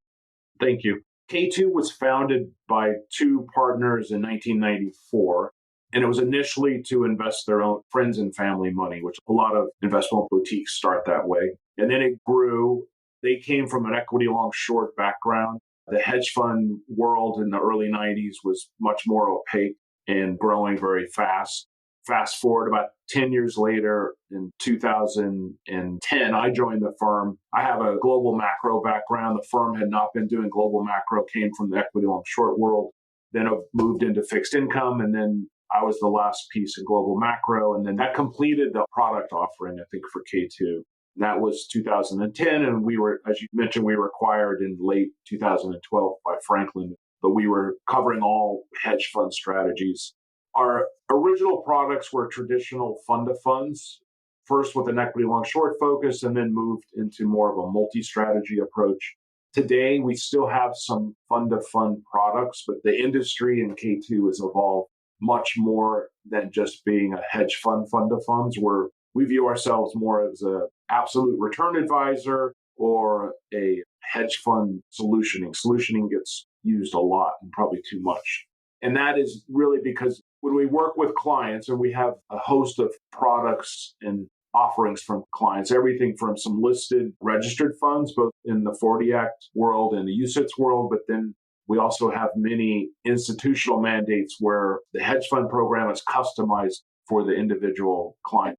Thank you. K2 was founded by two partners in 1994. And it was initially to invest their own friends and family money, which a lot of investment boutiques start that way. And then it grew. They came from an equity long short background. The hedge fund world in the early 90s was much more opaque and growing very fast. Fast forward about 10 years later, in 2010, I joined the firm. I have a global macro background. The firm had not been doing global macro, came from the equity long short world. Then I moved into fixed income, and then I was the last piece in global macro. And then that completed the product offering, I think, for K2. And that was 2010. And we were, as you mentioned, we were acquired in late 2012 by Franklin, but we were covering all hedge fund strategies. Our original products were traditional fund of funds, first with an equity long short focus, and then moved into more of a multi-strategy approach. Today, we still have some fund of fund products, but the industry in K2 has evolved much more than just being a hedge fund of funds, where we view ourselves more as a absolute return advisor or a hedge fund solutioning. Solutioning gets used a lot and probably too much. And that is really because when we work with clients and we have a host of products and offerings from clients, everything from some listed registered funds, both in the 40 Act world and the UCITS world, but then we also have many institutional mandates where the hedge fund program is customized for the individual client.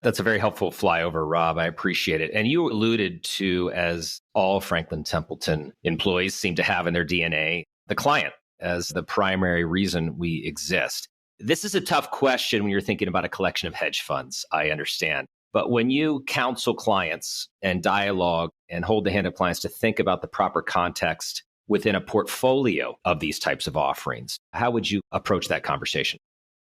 That's a very helpful flyover, Rob. I appreciate it. And you alluded to, as all Franklin Templeton employees seem to have in their DNA, the client as the primary reason we exist. This is a tough question when you're thinking about a collection of hedge funds, I understand. But when you counsel clients and dialogue and hold the hand of clients to think about the proper context within a portfolio of these types of offerings, how would you approach that conversation?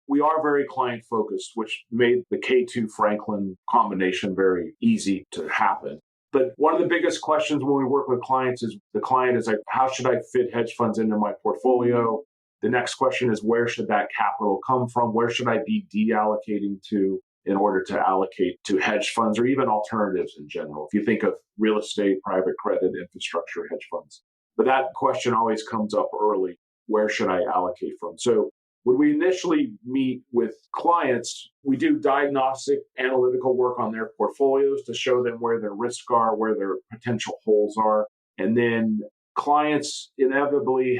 We are very client focused, which made the K2 Franklin combination very easy to happen. But one of the biggest questions when we work with clients is the client is like, how should I fit hedge funds into my portfolio? The next question is, where should that capital come from? Where should I be deallocating to in order to allocate to hedge funds or even alternatives in general? If you think of real estate, private credit, infrastructure, hedge funds. But that question always comes up early. Where should I allocate from? So when we initially meet with clients, we do diagnostic analytical work on their portfolios to show them where their risks are, where their potential holes are. And then clients inevitably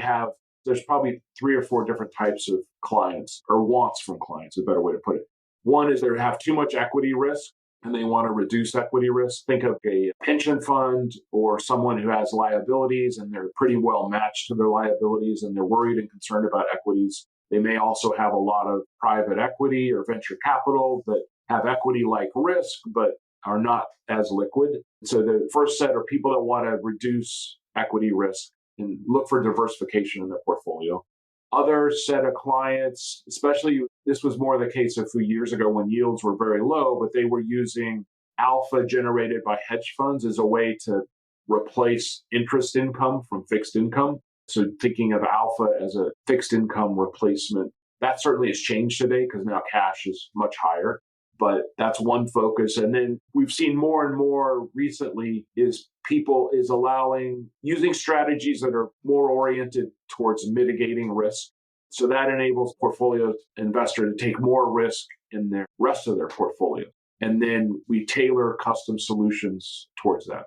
there's probably 3 or 4 different types of clients or wants from clients, a better way to put it. One is they have too much equity risk and they want to reduce equity risk. Think of a pension fund or someone who has liabilities and they're pretty well matched to their liabilities and they're worried and concerned about equities. They may also have a lot of private equity or venture capital that have equity-like risk, but are not as liquid. So the first set are people that want to reduce equity risk and look for diversification in their portfolio. Other set of clients, especially this was more the case a few years ago when yields were very low, but they were using alpha generated by hedge funds as a way to replace interest income from fixed income. So thinking of alpha as a fixed income replacement, that certainly has changed today because now cash is much higher. But that's one focus. And then we've seen more and more recently is people is using strategies that are more oriented towards mitigating risk. So that enables portfolio investor to take more risk in the rest of their portfolio. And then we tailor custom solutions towards that.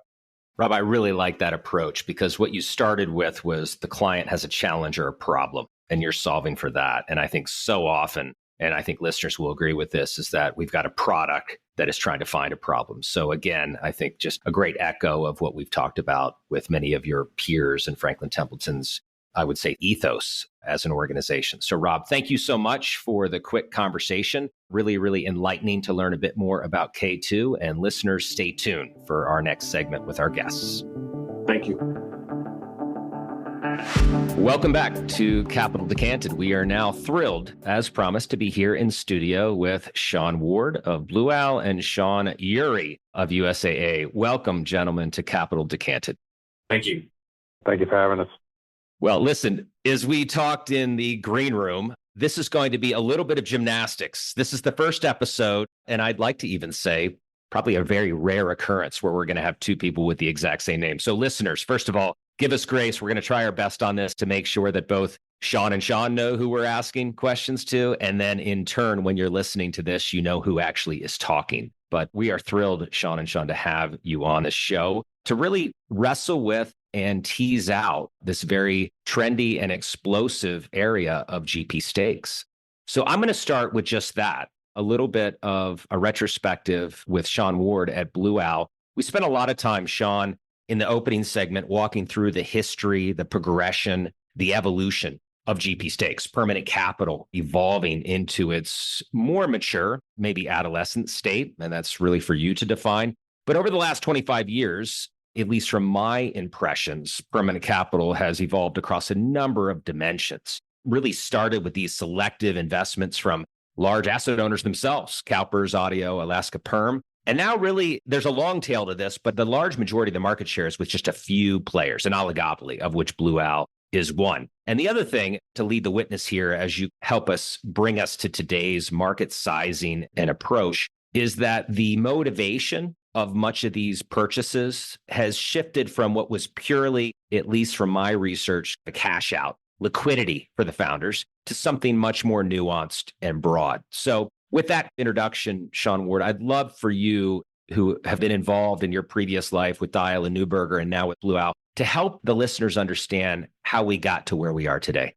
Rob, I really like that approach because what you started with was the client has a challenge or a problem and you're solving for that. And I think so often, and I think listeners will agree with this, is that we've got a product that is trying to find a problem. So again, I think just a great echo of what we've talked about with many of your peers and Franklin Templeton's, I would say, ethos as an organization. So Rob, thank you so much for the quick conversation. Really, really enlightening to learn a bit more about K2. And listeners, stay tuned for our next segment with our guests. Thank you. Welcome back to Capital Decanted. We are now thrilled, as promised, to be here in studio with Sean Ward of Blue Owl and Sean Uri of USAA. Welcome, gentlemen, to Capital Decanted. Thank you. Thank you for having us. Well, listen, as we talked in the green room, this is going to be a little bit of gymnastics. This is the first episode, and I'd like to even say probably a very rare occurrence where we're going to have 2 people with the exact same name. So listeners, first of all, give us grace. We're going to try our best on this to make sure that both Sean and Sean know who we're asking questions to. And then in turn, when you're listening to this, you know who actually is talking. But we are thrilled, Sean and Sean, to have you on the show to really wrestle with and tease out this very trendy and explosive area of GP stakes. So I'm going to start with just that, a little bit of a retrospective with Sean Ward at Blue Owl. We spent a lot of time, Sean, in the opening segment, walking through the history, the progression, the evolution of GP stakes, permanent capital evolving into its more mature, maybe adolescent state. And that's really for you to define. But over the last 25 years, at least from my impressions, permanent capital has evolved across a number of dimensions. Really started with these selective investments from large asset owners themselves, CalPERS, Audio, Alaska Perm. And now really there's a long tail to this, but the large majority of the market share is with just a few players, an oligopoly of which Blue Owl is one. And the other thing to lead the witness here as you help us bring us to today's market sizing and approach, is that the motivation of much of these purchases has shifted from what was purely, at least from my research, a cash out, liquidity for the founders, to something much more nuanced and broad. So, with that introduction, Sean Ward, I'd love for you, who have been involved in your previous life with Dial and Newberger and now with Blue Owl, to help the listeners understand how we got to where we are today.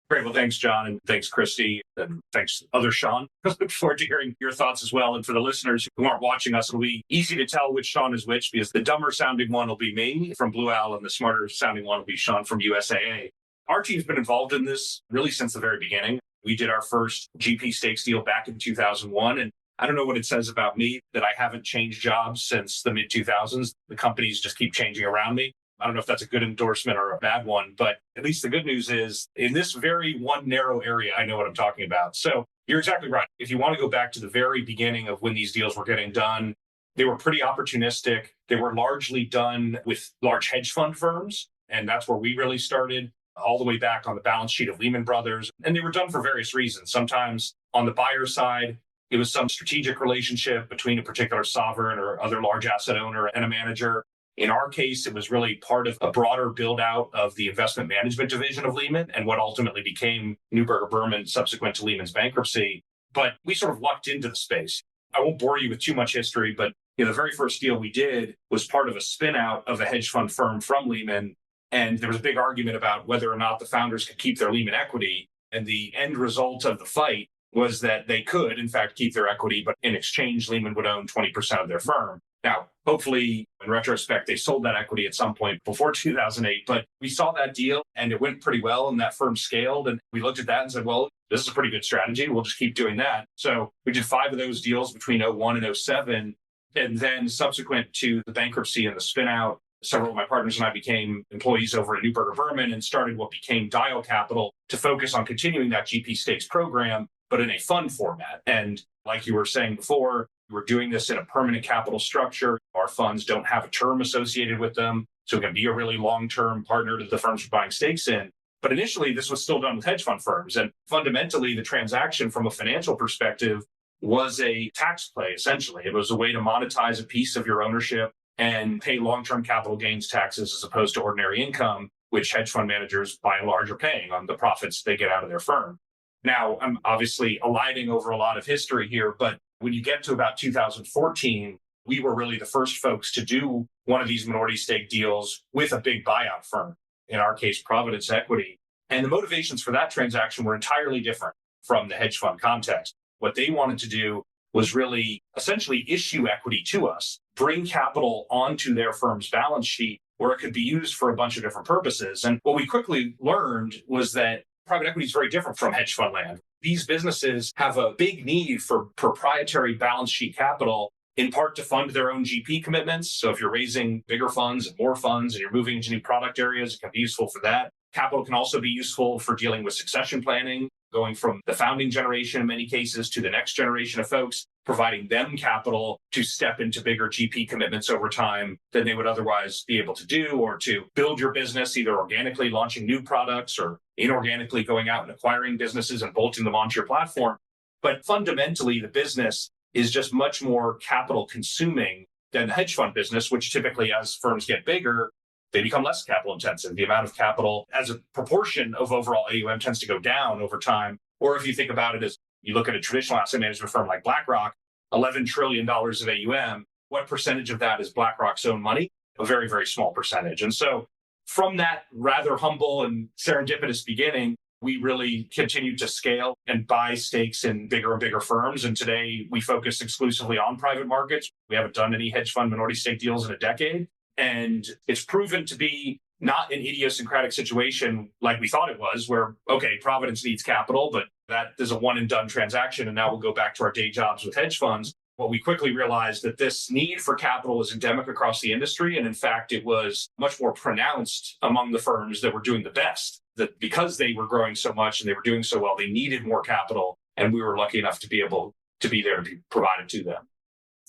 Great. Well, thanks, John. And thanks, Christy. And thanks, other Sean. I look forward to hearing your thoughts as well. And for the listeners who aren't watching us, it'll be easy to tell which Sean is which, because the dumber sounding one will be me from Blue Owl and the smarter sounding one will be Sean from USAA. Our team's been involved in this really since the very beginning. We did our first GP stakes deal back in 2001. And I don't know what it says about me that I haven't changed jobs since the mid 2000s. The companies just keep changing around me. I don't know if that's a good endorsement or a bad one, but at least the good news is in this very one narrow area, I know what I'm talking about. So you're exactly right. If you want to go back to the very beginning of when these deals were getting done, they were pretty opportunistic. They were largely done with large hedge fund firms. And that's where we really started, all the way back on the balance sheet of Lehman Brothers. And they were done for various reasons. Sometimes on the buyer side, it was some strategic relationship between a particular sovereign or other large asset owner and a manager. In our case, it was really part of a broader build out of the investment management division of Lehman and what ultimately became Neuberger Berman subsequent to Lehman's bankruptcy. But we sort of lucked into the space. I won't bore you with too much history, but the very first deal we did was part of a spin out of a hedge fund firm from Lehman. And there was a big argument about whether or not the founders could keep their Lehman equity. And the end result of the fight was that they could, in fact, keep their equity, but in exchange, Lehman would own 20% of their firm. Now, hopefully, in retrospect, they sold that equity at some point before 2008, but we saw that deal and it went pretty well and that firm scaled. And we looked at that and said, well, this is a pretty good strategy. We'll just keep doing that. So we did 5 of those deals between 01 and 07. And then subsequent to the bankruptcy and the spin out, several of my partners and I became employees over at Neuberger Berman and started what became Dial Capital to focus on continuing that GP stakes program, but in a fund format. And like you were saying before, we're doing this in a permanent capital structure. Our funds don't have a term associated with them, so it can be a really long-term partner to the firms we're buying stakes in. But initially, this was still done with hedge fund firms. And fundamentally, the transaction from a financial perspective was a tax play, essentially. It was a way to monetize a piece of your ownership and pay long-term capital gains taxes as opposed to ordinary income, which hedge fund managers, by and large, are paying on the profits they get out of their firm. Now, I'm obviously aligning over a lot of history here, but when you get to about 2014, we were really the first folks to do one of these minority stake deals with a big buyout firm, in our case, Providence Equity. And the motivations for that transaction were entirely different from the hedge fund context. What they wanted to do was really essentially issue equity to us, bring capital onto their firm's balance sheet where it could be used for a bunch of different purposes. And what we quickly learned was that private equity is very different from hedge fund land. These businesses have a big need for proprietary balance sheet capital, in part to fund their own GP commitments. So if you're raising bigger funds and more funds and you're moving into new product areas, it can be useful for that. Capital can also be useful for dealing with succession planning, going from the founding generation in many cases to the next generation of folks, providing them capital to step into bigger GP commitments over time than they would otherwise be able to do, or to build your business, either organically launching new products or inorganically going out and acquiring businesses and bolting them onto your platform. But fundamentally, the business is just much more capital consuming than the hedge fund business, which typically, as firms get bigger, they become less capital intensive. The amount of capital as a proportion of overall AUM tends to go down over time. Or if you think about it as you look at a traditional asset management firm like BlackRock, $11 trillion of AUM, what percentage of that is BlackRock's own money? A very, very small percentage. And so from that rather humble and serendipitous beginning, we really continued to scale and buy stakes in bigger and bigger firms. And today we focus exclusively on private markets. We haven't done any hedge fund minority stake deals in a decade. And it's proven to be not an idiosyncratic situation like we thought it was, where, okay, Providence needs capital, but that is a one and done transaction. And now we'll go back to our day jobs with hedge funds. Well, we quickly realized that this need for capital is endemic across the industry. And in fact, it was much more pronounced among the firms that were doing the best, that because they were growing so much and they were doing so well, they needed more capital. And we were lucky enough to be able to be there to be provided to them.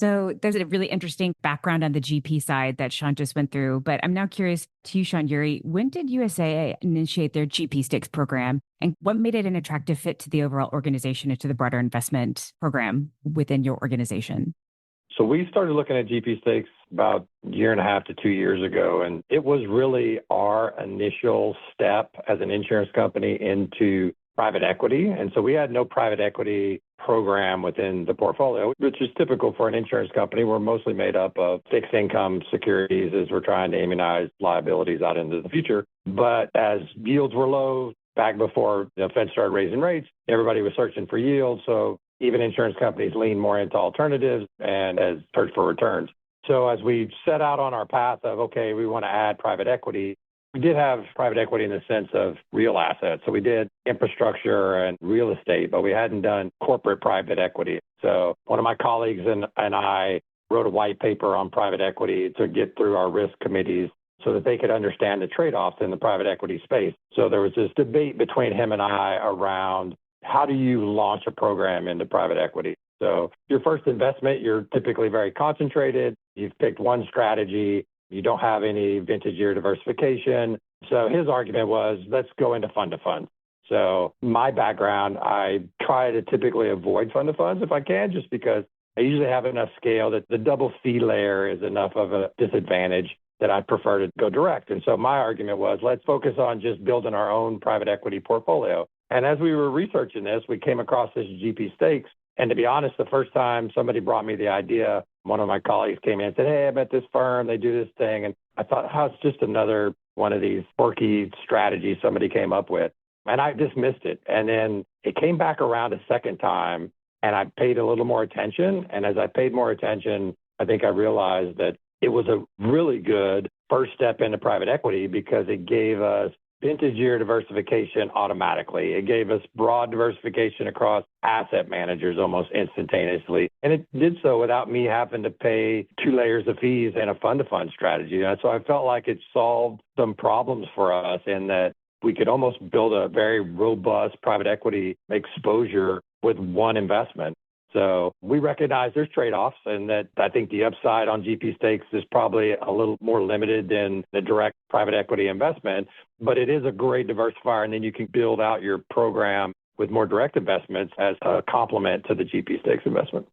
So there's a really interesting background on the GP side that Sean just went through. But I'm now curious to you, Sean Yuri, when did USAA initiate their GP stakes program? And what made it an attractive fit to the overall organization and to the broader investment program within your organization? So we started looking at GP stakes about a year and a half to 2 years ago. And it was really our initial step as an insurance company into private equity. And so we had no private equity program within the portfolio, which is typical for an insurance company. We're mostly made up of fixed income securities as we're trying to immunize liabilities out into the future. But as yields were low back before the Fed started raising rates, everybody was searching for yield. So even insurance companies lean more into alternatives and as search for returns. So as we set out on our path of, okay, we want to add private equity, we did have private equity in the sense of real assets. So we did infrastructure and real estate, but we hadn't done corporate private equity. So one of my colleagues and I wrote a white paper on private equity to get through our risk committees so that they could understand the trade-offs in the private equity space. So there was this debate between him and I around how do you launch a program into private equity? So your first investment, you're typically very concentrated. You've picked one strategy. You don't have any vintage year diversification. So his argument was, let's go into fund of funds. So my background, I try to typically avoid fund of funds if I can, just because I usually have enough scale that the double fee layer is enough of a disadvantage that I prefer to go direct. And so my argument was, let's focus on just building our own private equity portfolio. And as we were researching this, we came across this GP stakes. And to be honest, the first time somebody brought me the idea, one of my colleagues came in and said, hey, I met this firm, they do this thing. And I thought, oh, it's just another one of these quirky strategies somebody came up with. And I dismissed it. And then it came back around a second time, and I paid a little more attention. And as I paid more attention, I think I realized that it was a really good first step into private equity because it gave us vintage year diversification automatically. It gave us broad diversification across asset managers almost instantaneously. And it did so without me having to pay 2 layers of fees and a fund-to-fund strategy. And so I felt like it solved some problems for us in that we could almost build a very robust private equity exposure with one investment. So we recognize there's trade-offs and that I think the upside on GP stakes is probably a little more limited than the direct private equity investment, but it is a great diversifier. And then you can build out your program with more direct investments as a complement to the GP stakes investment.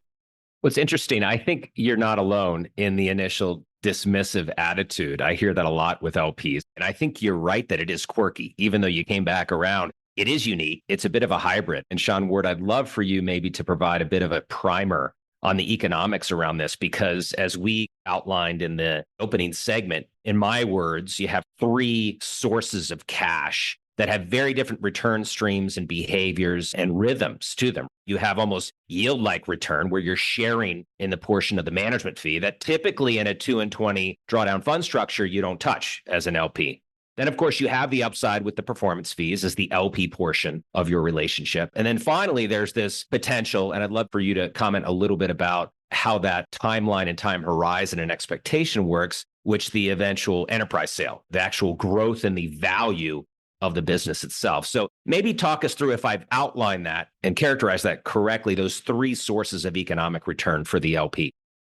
What's interesting, I think you're not alone in the initial dismissive attitude. I hear that a lot with LPs. And I think you're right that it is quirky, even though you came back around. It is unique. It's a bit of a hybrid. And Sean Ward, I'd love for you maybe to provide a bit of a primer on the economics around this, because as we outlined in the opening segment, in my words, you have 3 sources of cash that have very different return streams and behaviors and rhythms to them. You have almost yield-like return where you're sharing in the portion of the management fee that typically in a 2 and 20 drawdown fund structure, you don't touch as an LP. Then, of course, you have the upside with the performance fees as the LP portion of your relationship. And then finally, there's this potential, and I'd love for you to comment a little bit about how that timeline and time horizon and expectation works, which the eventual enterprise sale, the actual growth and the value of the business itself. So maybe talk us through, if I've outlined that and characterized that correctly, those 3 sources of economic return for the LP.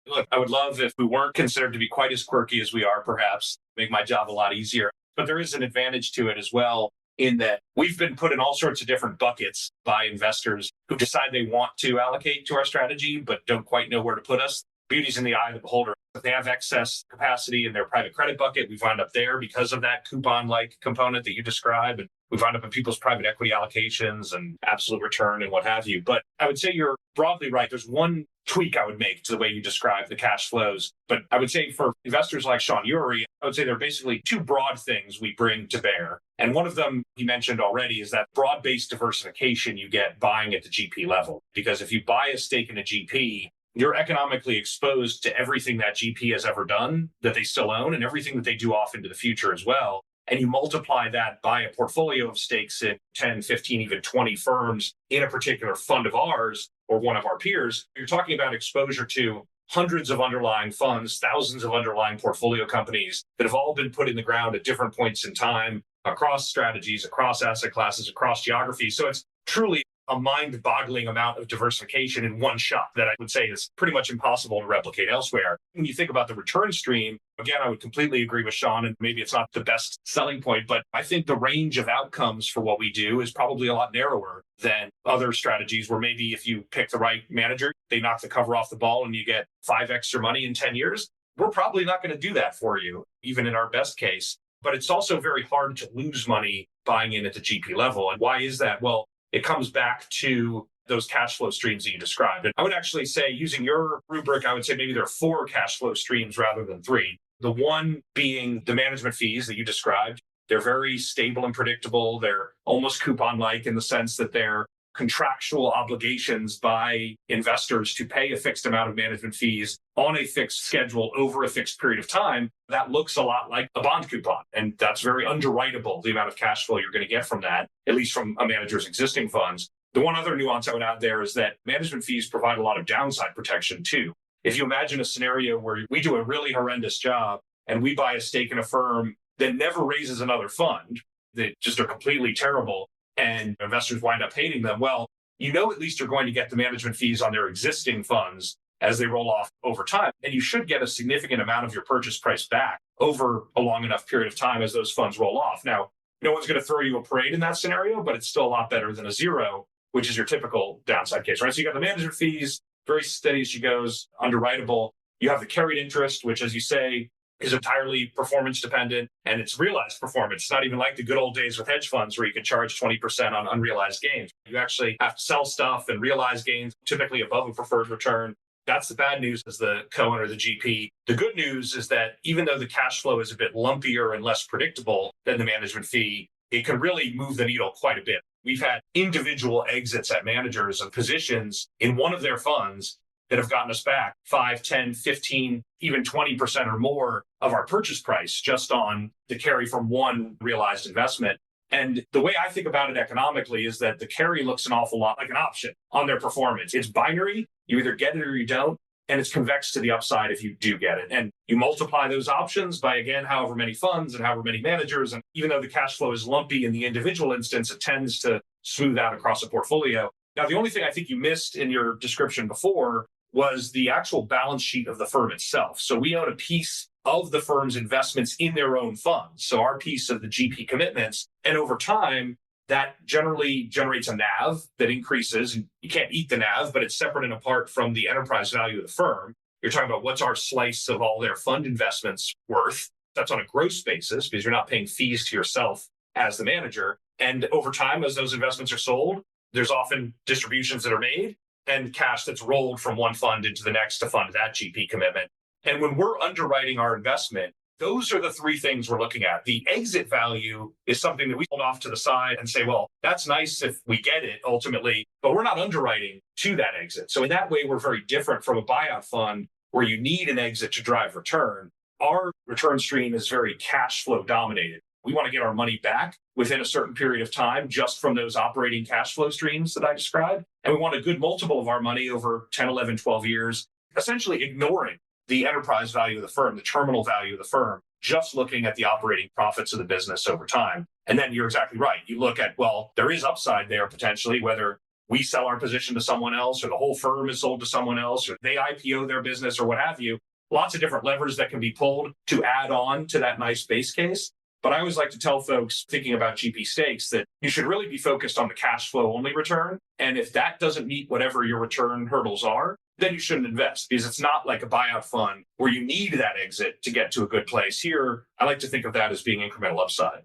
Look, I would love if we weren't considered to be quite as quirky as we are, perhaps, make my job a lot easier. But there is an advantage to it as well, in that we've been put in all sorts of different buckets by investors who decide they want to allocate to our strategy, but don't quite know where to put us. Beauty's in the eye of the beholder. If they have excess capacity in their private credit bucket, we wind up there because of that coupon-like component that you describe. And we wind up in people's private equity allocations and absolute return and what have you. But I would say you're broadly right. There's one tweak I would make to the way you describe the cash flows. But I would say for investors like Sean Yuri, I would say there are basically 2 broad things we bring to bear. And one of them he mentioned already is that broad-based diversification you get buying at the GP level. Because if you buy a stake in a GP, you're economically exposed to everything that GP has ever done that they still own and everything that they do off into the future as well. And you multiply that by a portfolio of stakes in 10, 15, even 20 firms in a particular fund of ours or one of our peers, you're talking about exposure to hundreds of underlying funds, thousands of underlying portfolio companies that have all been put in the ground at different points in time across strategies, across asset classes, across geographies. So it's truly a mind-boggling amount of diversification in one shot that I would say is pretty much impossible to replicate elsewhere. When you think about the return stream, again, I would completely agree with Sean, and maybe it's not the best selling point, but I think the range of outcomes for what we do is probably a lot narrower than other strategies where maybe if you pick the right manager, they knock the cover off the ball and you get 5x your money in 10 years. We're probably not going to do that for you, even in our best case. But it's also very hard to lose money buying in at the GP level. And why is that? Well, it comes back to those cash flow streams that you described. And I would actually say, using your rubric, I would say maybe there are 4 cash flow streams rather than 3. The one being the management fees that you described. They're very stable and predictable. They're almost coupon-like in the sense that they're contractual obligations by investors to pay a fixed amount of management fees on a fixed schedule over a fixed period of time. That looks a lot like a bond coupon. And that's very underwritable, the amount of cash flow you're going to get from that, at least from a manager's existing funds. The one other nuance I would add there is that management fees provide a lot of downside protection too. If you imagine a scenario where we do a really horrendous job and we buy a stake in a firm that never raises another fund, that just are completely terrible, and investors wind up hating them, well, at least you're going to get the management fees on their existing funds as they roll off over time. And you should get a significant amount of your purchase price back over a long enough period of time as those funds roll off. Now, no one's going to throw you a parade in that scenario, but it's still a lot better than a zero, which is your typical downside case, right? So you got the management fees, very steady as she goes, underwritable. You have the carried interest, which, as you say, is entirely performance dependent, and it's realized performance. It's not even like the good old days with hedge funds where you can charge 20% on unrealized gains. You actually have to sell stuff and realize gains, typically above a preferred return. That's the bad news as the co-owner, the GP. The good news is that even though the cash flow is a bit lumpier and less predictable than the management fee, it can really move the needle quite a bit. We've had individual exits at managers of positions in one of their funds that have gotten us back 5, 10, 15, even 20% or more of our purchase price just on the carry from one realized investment. And the way I think about it economically is that the carry looks an awful lot like an option on their performance. It's binary. You either get it or you don't. And it's convex to the upside if you do get it. And you multiply those options by, again, however many funds and however many managers. And even though the cash flow is lumpy in the individual instance, it tends to smooth out across a portfolio. Now, the only thing I think you missed in your description before was the actual balance sheet of the firm itself. So we own a piece of the firm's investments in their own funds. So our piece of the GP commitments. And over time, that generally generates a NAV that increases. And you can't eat the NAV, but it's separate and apart from the enterprise value of the firm. You're talking about what's our slice of all their fund investments worth. That's on a gross basis because you're not paying fees to yourself as the manager. And over time, as those investments are sold, there's often distributions that are made and cash that's rolled from one fund into the next to fund that GP commitment. And when we're underwriting our investment, those are the 3 things we're looking at. The exit value is something that we hold off to the side and say, well, that's nice if we get it ultimately, but we're not underwriting to that exit. So in that way, we're very different from a buyout fund where you need an exit to drive return. Our return stream is very cash flow dominated. We want to get our money back within a certain period of time just from those operating cash flow streams that I described. And we want a good multiple of our money over 10, 11, 12 years, essentially ignoring the enterprise value of the firm, the terminal value of the firm, just looking at the operating profits of the business over time. And then you're exactly right. You look at, well, there is upside there potentially, whether we sell our position to someone else or the whole firm is sold to someone else or they IPO their business or what have you. Lots of different levers that can be pulled to add on to that nice base case. But I always like to tell folks thinking about GP stakes that you should really be focused on the cash flow only return. And if that doesn't meet whatever your return hurdles are, then you shouldn't invest because it's not like a buyout fund where you need that exit to get to a good place. Here, I like to think of that as being incremental upside.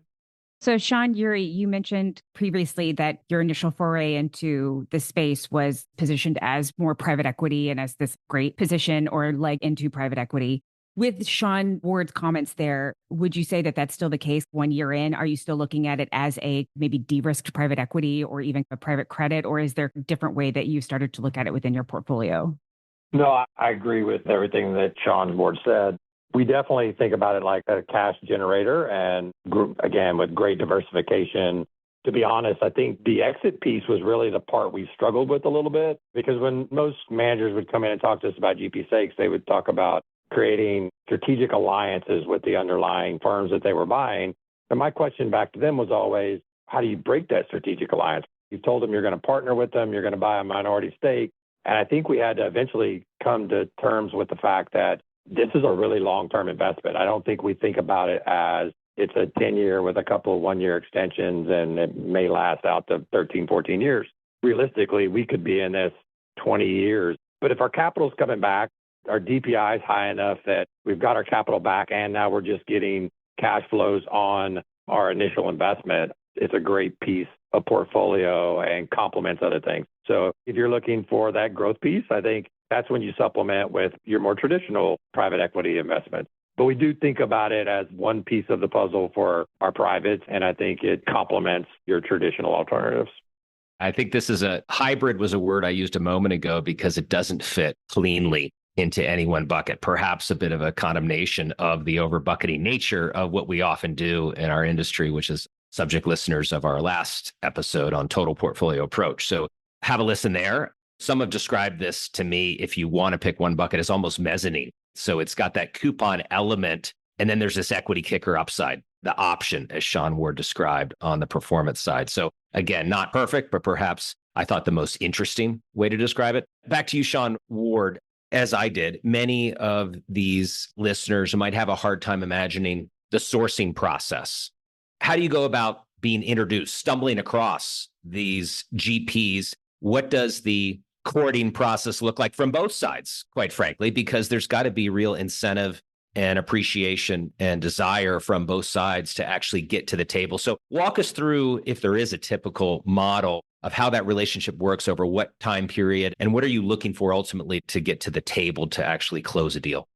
So Sean, Yuri, you mentioned previously that your initial foray into the space was positioned as more private equity and as this great position or leg into private equity. With Sean Ward's comments there, would you say that that's still the case 1 year in? Are you still looking at it as a maybe de-risked private equity or even a private credit, or is there a different way that you started to look at it within your portfolio? No, I agree with everything that Sean Ward said. We definitely think about it like a cash generator and, again, with great diversification. To be honest, I think the exit piece was really the part we struggled with a little bit because when most managers would come in and talk to us about GP stakes, they would talk about creating strategic alliances with the underlying firms that they were buying. And my question back to them was always, how do you break that strategic alliance? You've told them you're going to partner with them, you're going to buy a minority stake. And I think we had to eventually come to terms with the fact that this is a really long-term investment. I don't think we think about it as it's a 10-year with a couple of one-year extensions and it may last out to 13, 14 years. Realistically, we could be in this 20 years. But if our capital's coming back, our DPI is high enough that we've got our capital back and now we're just getting cash flows on our initial investment, it's a great piece of portfolio and complements other things. So if you're looking for that growth piece, I think that's when you supplement with your more traditional private equity investments. But we do think about it as one piece of the puzzle for our privates, and I think it complements your traditional alternatives. I think this is a hybrid was a word I used a moment ago because it doesn't fit cleanly into any one bucket, perhaps a bit of a condemnation of the over-bucketing nature of what we often do in our industry, which is subject listeners of our last episode on total portfolio approach. So have a listen there. Some have described this to me, if you want to pick one bucket, as almost mezzanine. So it's got that coupon element, and then there's this equity kicker upside, the option, as Sean Ward described on the performance side. So again, not perfect, but perhaps I thought the most interesting way to describe it. Back to you, Sean Ward. As I did, many of these listeners might have a hard time imagining the sourcing process. How do you go about being introduced, stumbling across these GPs? What does the courting process look like from both sides, quite frankly, because there's got to be real incentive and appreciation and desire from both sides to actually get to the table. So walk us through, if there is a typical model of how that relationship works over what time period, and what are you looking for ultimately to get to the table to actually close a deal?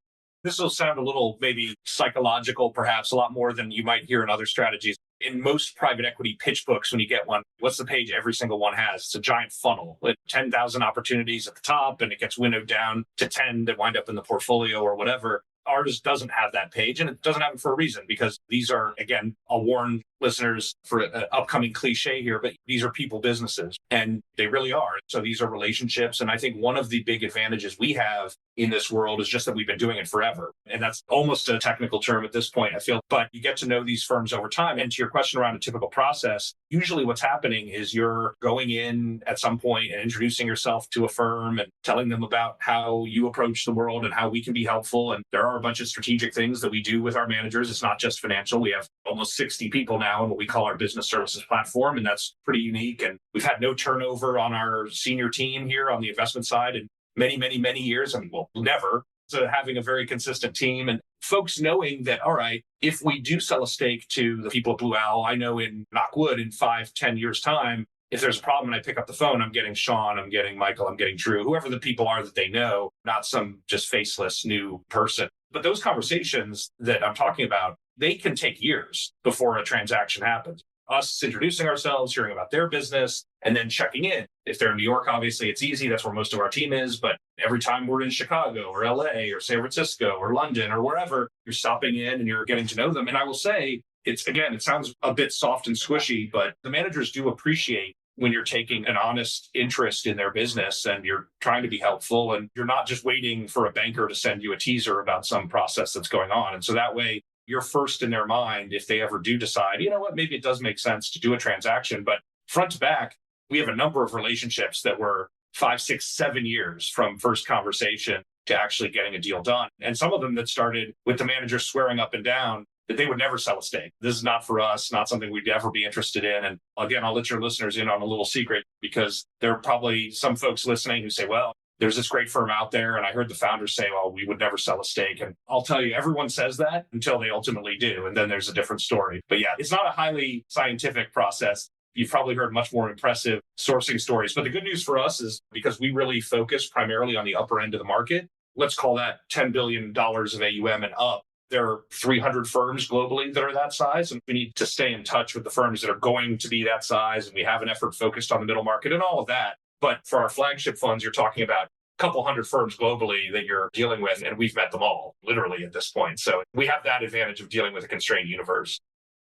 This will sound a little maybe psychological, perhaps a lot more than you might hear in other strategies. In most private equity pitch books, when you get one, what's the page every single one has? It's a giant funnel with 10,000 opportunities at the top, and it gets winnowed down to 10 that wind up in the portfolio or whatever. Ours doesn't have that page, and it doesn't have it for a reason, because these are, again, I'll warn listeners for an upcoming cliche here, but these are people businesses, and they really are. So these are relationships. And I think one of the big advantages we have in this world is just that we've been doing it forever. And that's almost a technical term at this point, I feel. But you get to know these firms over time. And to your question around a typical process, usually what's happening is you're going in at some point and introducing yourself to a firm and telling them about how you approach the world and how we can be helpful. And there are a bunch of strategic things that we do with our managers. It's not just financial. We have almost 60 people now in what we call our business services platform, and that's pretty unique. And we've had no turnover on our senior team here on the investment side in many, many, many years. I mean, well, never. So having a very consistent team and folks knowing that, all right, if we do sell a stake to the people at Blue Owl, I know in Knockwood in 5-10 years time, if there's a problem and I pick up the phone, I'm getting Sean, I'm getting Michael, I'm getting Drew, whoever the people are that they know, not some just faceless new person. But those conversations that I'm talking about, they can take years before a transaction happens. Us introducing ourselves, hearing about their business, and then checking in. If they're in New York, obviously it's easy. That's where most of our team is. But every time we're in Chicago or LA or San Francisco or London or wherever, you're stopping in and you're getting to know them. And I will say, it sounds a bit soft and squishy, but the managers do appreciate when you're taking an honest interest in their business and you're trying to be helpful and you're not just waiting for a banker to send you a teaser about some process that's going on. And so that way, you're first in their mind if they ever do decide, you know what, maybe it does make sense to do a transaction. But front to back, we have a number of relationships that were 5, 6, 7 years from first conversation to actually getting a deal done. And some of them that started with the manager swearing up and down that they would never sell a stake. This is not for us, not something we'd ever be interested in. And again, I'll let your listeners in on a little secret, because there are probably some folks listening who say, well, there's this great firm out there, and I heard the founders say, well, we would never sell a stake. And I'll tell you, everyone says that until they ultimately do. And then there's a different story. But yeah, it's not a highly scientific process. You've probably heard much more impressive sourcing stories. But the good news for us is because we really focus primarily on the upper end of the market, let's call that $10 billion of AUM and up. There are 300 firms globally that are that size, and we need to stay in touch with the firms that are going to be that size. And we have an effort focused on the middle market and all of that. But for our flagship funds, you're talking about a couple hundred firms globally that you're dealing with, and we've met them all, literally, at this point. So we have that advantage of dealing with a constrained universe.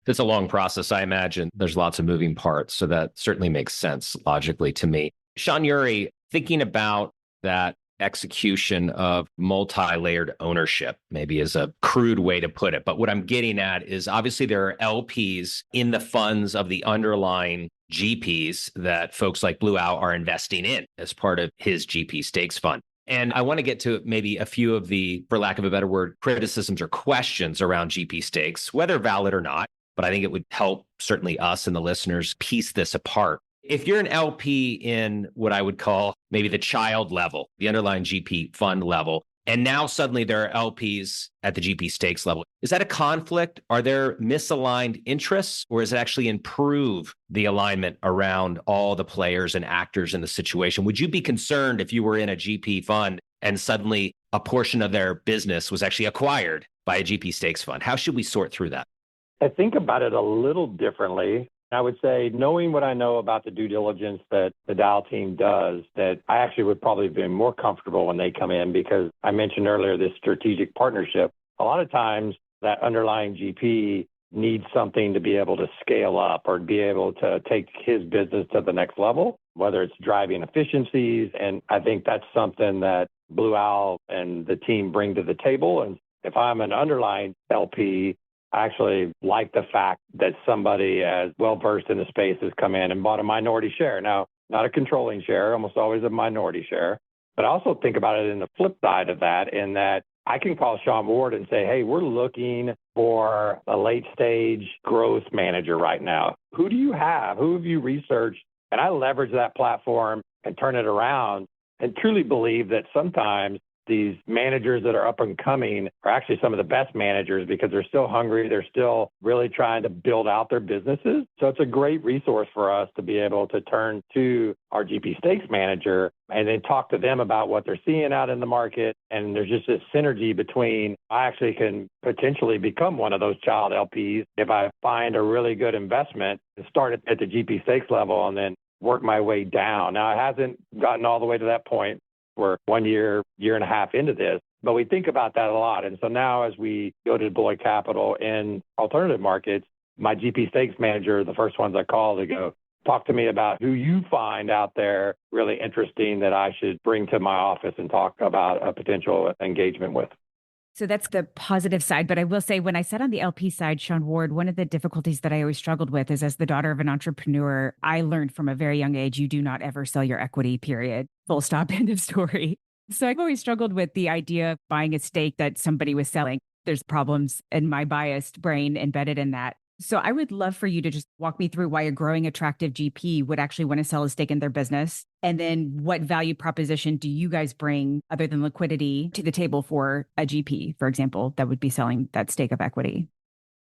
It's a long process, I imagine. There's lots of moving parts, so that certainly makes sense logically to me. Sean Ury, thinking about that execution of multi-layered ownership, maybe is a crude way to put it. But what I'm getting at is obviously there are LPs in the funds of the underlying GPs that folks like Blue Owl are investing in as part of his GP stakes fund. And I want to get to maybe a few of the, for lack of a better word, criticisms or questions around GP stakes, whether valid or not. But I think it would help certainly us and the listeners piece this apart. If you're an LP in what I would call maybe the child level, the underlying GP fund level, and now suddenly there are LPs at the GP stakes level, is that a conflict? Are there misaligned interests, or does it actually improve the alignment around all the players and actors in the situation? Would you be concerned if you were in a GP fund and suddenly a portion of their business was actually acquired by a GP stakes fund? How should we sort through that? I think about it a little differently. I would say, knowing what I know about the due diligence that the Dow team does, that I actually would probably be more comfortable when they come in, because I mentioned earlier this strategic partnership. A lot of times that underlying GP needs something to be able to scale up or be able to take his business to the next level, whether it's driving efficiencies. And I think that's something that Blue Owl and the team bring to the table. And if I'm an underlying LP, I actually like the fact that somebody as well-versed in the space has come in and bought a minority share. Now, not a controlling share, almost always a minority share. But I also think about it in the flip side of that, in that I can call Sean Ward and say, hey, we're looking for a late-stage growth manager right now. Who do you have? Who have you researched? And I leverage that platform and turn it around and truly believe that sometimes these managers that are up and coming are actually some of the best managers, because they're still hungry. They're still really trying to build out their businesses. So it's a great resource for us to be able to turn to our GP stakes manager and then talk to them about what they're seeing out in the market. And there's just this synergy between, I actually can potentially become one of those child LPs if I find a really good investment and start at the GP stakes level and then work my way down. Now, it hasn't gotten all the way to that point. We're 1 year, year and a half into this, but we think about that a lot. And so now as we go to deploy capital in alternative markets, my GP stakes manager, the first ones I call to go, talk to me about who you find out there really interesting that I should bring to my office and talk about a potential engagement with. So that's the positive side. But I will say, when I sat on the LP side, Sean Ward, one of the difficulties that I always struggled with is, as the daughter of an entrepreneur, I learned from a very young age, you do not ever sell your equity, period. Full stop, end of story. So I've always struggled with the idea of buying a stake that somebody was selling. There's problems in my biased brain embedded in that. So I would love for you to just walk me through why a growing attractive GP would actually want to sell a stake in their business. And then what value proposition do you guys bring, other than liquidity, to the table for a GP, for example, that would be selling that stake of equity?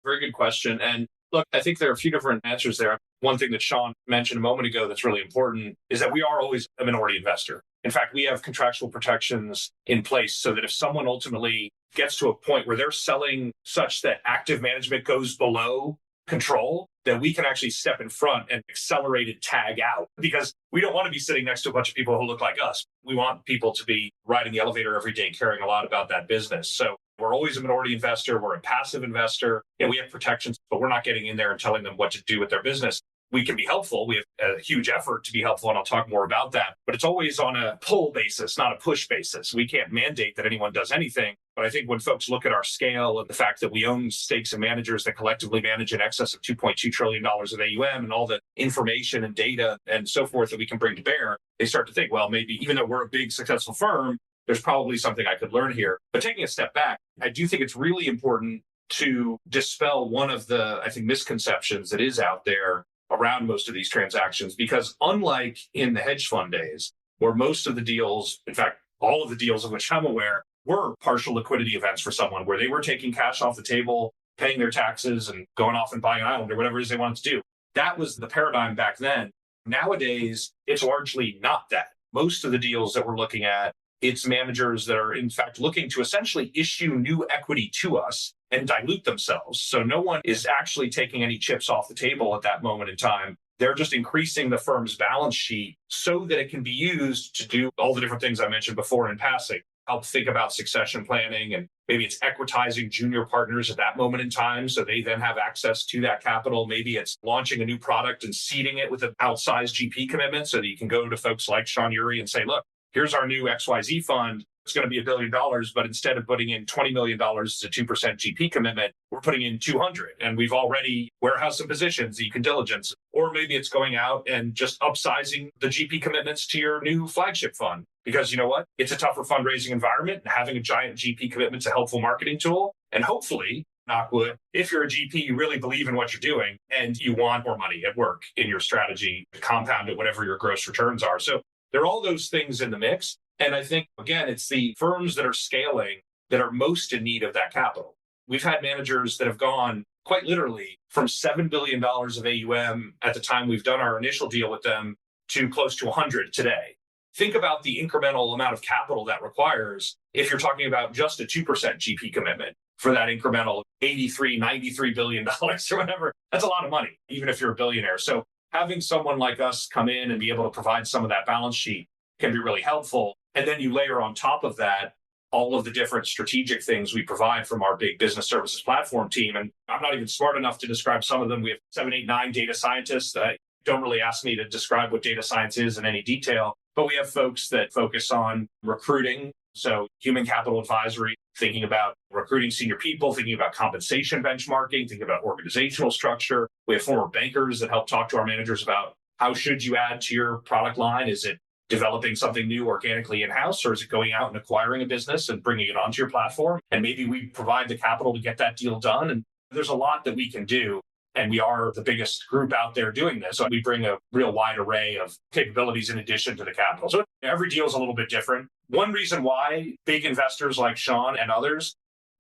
Very good question. And look, I think there are a few different answers there. One thing that Sean mentioned a moment ago that's really important is that we are always a minority investor. In fact, we have contractual protections in place so that if someone ultimately gets to a point where they're selling such that active management goes below control, that we can actually step in front and accelerate it, tag out, because we don't want to be sitting next to a bunch of people who look like us. We want people to be riding the elevator every day, caring a lot about that business. So we're always a minority investor. We're a passive investor, and we have protections, but we're not getting in there and telling them what to do with their business. We can be helpful. We have a huge effort to be helpful, and I'll talk more about that. But it's always on a pull basis, not a push basis. We can't mandate that anyone does anything. But I think when folks look at our scale and the fact that we own stakes and managers that collectively manage in excess of $2.2 trillion of AUM and all the information and data and so forth that we can bring to bear, they start to think, well, maybe even though we're a big, successful firm, there's probably something I could learn here. But taking a step back, I do think it's really important to dispel one of the, I think, misconceptions that is out there around most of these transactions, because unlike in the hedge fund days, where most of the deals, in fact, all of the deals of which I'm aware, were partial liquidity events for someone where they were taking cash off the table, paying their taxes and going off and buying an island or whatever it is they wanted to do. That was the paradigm back then. Nowadays, it's largely not that. Most of the deals that we're looking at, it's managers that are in fact looking to essentially issue new equity to us and dilute themselves. So no one is actually taking any chips off the table at that moment in time. They're just increasing the firm's balance sheet so that it can be used to do all the different things I mentioned before in passing. Help think about succession planning, and maybe it's equitizing junior partners at that moment in time so they then have access to that capital. Maybe it's launching a new product and seeding it with an outsized GP commitment so that you can go to folks like Sean Ury and say, look, here's our new XYZ fund. it's going to be $1 billion, but instead of putting in $20 million as a 2% GP commitment, we're putting in 200. And we've already warehoused some positions that you can diligence. Or maybe it's going out and just upsizing the GP commitments to your new flagship fund. Because you know what? It's a tougher fundraising environment, and having a giant GP commitment is a helpful marketing tool. And hopefully, knock wood, if you're a GP, you really believe in what you're doing and you want more money at work in your strategy to compound it, whatever your gross returns are. So there are all those things in the mix. And I think, again, it's the firms that are scaling that are most in need of that capital. We've had managers that have gone quite literally from $7 billion of AUM at the time we've done our initial deal with them to close to 100 today. Think about the incremental amount of capital that requires if you're talking about just a 2% GP commitment for that incremental $93 billion or whatever. That's a lot of money, even if you're a billionaire. So having someone like us come in and be able to provide some of that balance sheet can be really helpful. And then you layer on top of that all of the different strategic things we provide from our big business services platform team. And I'm not even smart enough to describe some of them. We have 7, 8, 9 data scientists that don't really ask me to describe what data science is in any detail. But we have folks that focus on recruiting, so human capital advisory, thinking about recruiting senior people, thinking about compensation benchmarking, thinking about organizational structure. We have former bankers that help talk to our managers about how should you add to your product line? Is it developing something new organically in-house, or is it going out and acquiring a business and bringing it onto your platform? And maybe we provide the capital to get that deal done. And there's a lot that we can do. And we are the biggest group out there doing this. So we bring a real wide array of capabilities in addition to the capital. So every deal is a little bit different. One reason why big investors like Sean and others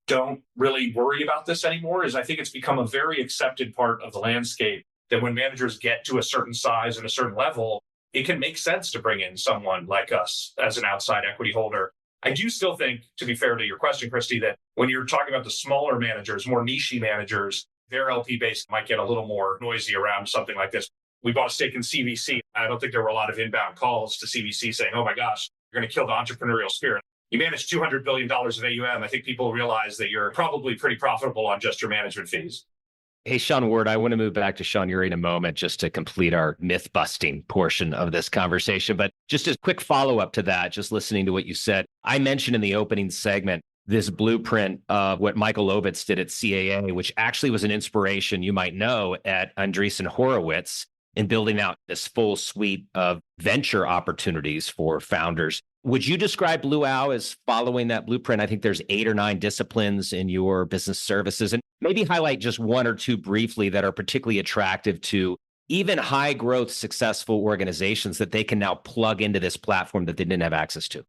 don't really worry about this anymore is I think it's become a very accepted part of the landscape that when managers get to a certain size and a certain level, it can make sense to bring in someone like us as an outside equity holder. I do still think, to be fair to your question, Christy, that when you're talking about the smaller managers, more niche managers, their LP base might get a little more noisy around something like this. We bought a stake in CVC. I don't think there were a lot of inbound calls to CVC saying, oh my gosh, you're going to kill the entrepreneurial spirit. You manage $200 billion of AUM. I think people realize that you're probably pretty profitable on just your management fees. Hey, Sean Ward, I want to move back to Sean Ury in a moment just to complete our myth-busting portion of this conversation. But just a quick follow-up to that, just listening to what you said. I mentioned in the opening segment this blueprint of what Michael Ovitz did at CAA, which actually was an inspiration, you might know, at Andreessen Horowitz in building out this full suite of venture opportunities for founders. Would you describe Blue Owl as following that blueprint? I think there's 8 or 9 disciplines in your business services, and maybe highlight just 1 or 2 briefly that are particularly attractive to even high growth, successful organizations that they can now plug into this platform that they didn't have access to.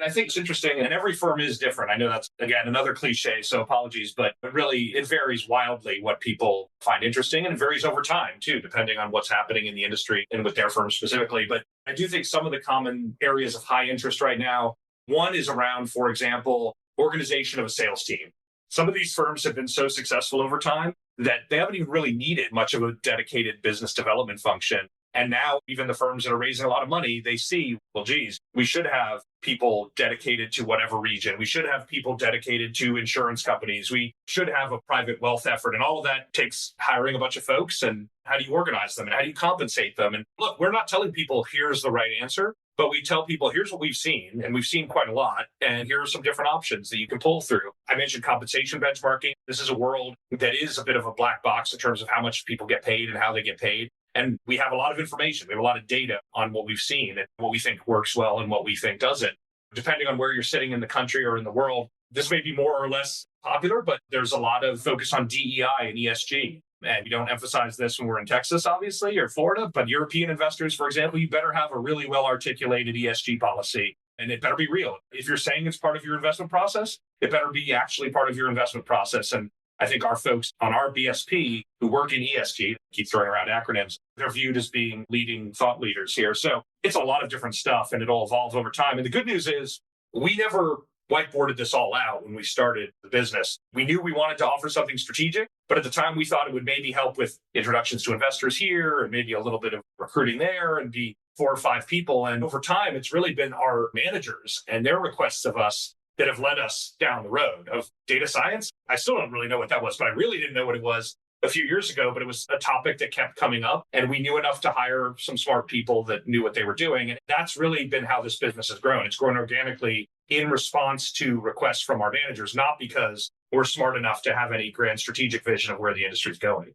I think it's interesting, and every firm is different. I know that's, again, another cliche, so apologies, but really it varies wildly what people find interesting, and it varies over time too, depending on what's happening in the industry and with their firm specifically. But I do think some of the common areas of high interest right now, one is around, for example, organization of a sales team. Some of these firms have been so successful over time that they haven't even really needed much of a dedicated business development function. And now even the firms that are raising a lot of money, they see, well, geez, we should have people dedicated to whatever region. We should have people dedicated to insurance companies. We should have a private wealth effort. And all of that takes hiring a bunch of folks. And how do you organize them? And how do you compensate them? And look, we're not telling people here's the right answer, but we tell people here's what we've seen. And we've seen quite a lot. And here are some different options that you can pull through. I mentioned compensation benchmarking. This is a world that is a bit of a black box in terms of how much people get paid and how they get paid. And we have a lot of information. We have a lot of data on what we've seen and what we think works well and what we think doesn't. Depending on where you're sitting in the country or in the world, this may be more or less popular, but there's a lot of focus on DEI and ESG. And we don't emphasize this when we're in Texas, obviously, or Florida, but European investors, for example, you better have a really well-articulated ESG policy, and it better be real. If you're saying it's part of your investment process, it better be actually part of your investment process. And I think our folks on our BSP who work in ESG, keep throwing around acronyms, they're viewed as being leading thought leaders here. So it's a lot of different stuff and it'll evolve over time. And the good news is we never whiteboarded this all out when we started the business. We knew we wanted to offer something strategic, but at the time we thought it would maybe help with introductions to investors here and maybe a little bit of recruiting there and be 4 or 5 people. And over time, it's really been our managers and their requests of us that have led us down the road of data science. I still don't really know what that was, but I really didn't know what it was a few years ago, but it was a topic that kept coming up and we knew enough to hire some smart people that knew what they were doing. And that's really been how this business has grown. It's grown organically in response to requests from our managers, not because we're smart enough to have any grand strategic vision of where the industry is going.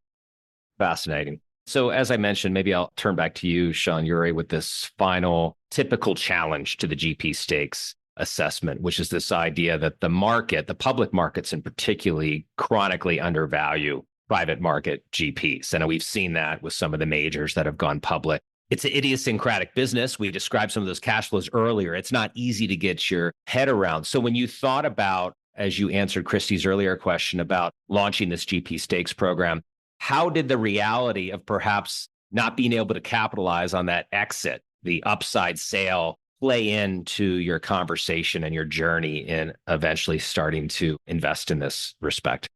Fascinating. So as I mentioned, maybe I'll turn back to you, Sean Uri, with this final typical challenge to the GP stakes assessment, which is this idea that the market, the public markets in particularly, chronically undervalue private market GPs. And we've seen that with some of the majors that have gone public. It's an idiosyncratic business. We described some of those cash flows earlier. It's not easy to get your head around. So when you thought about, as you answered Christy's earlier question about launching this GP stakes program, how did the reality of perhaps not being able to capitalize on that exit, the upside sale, play into your conversation and your journey in eventually starting to invest in this respect?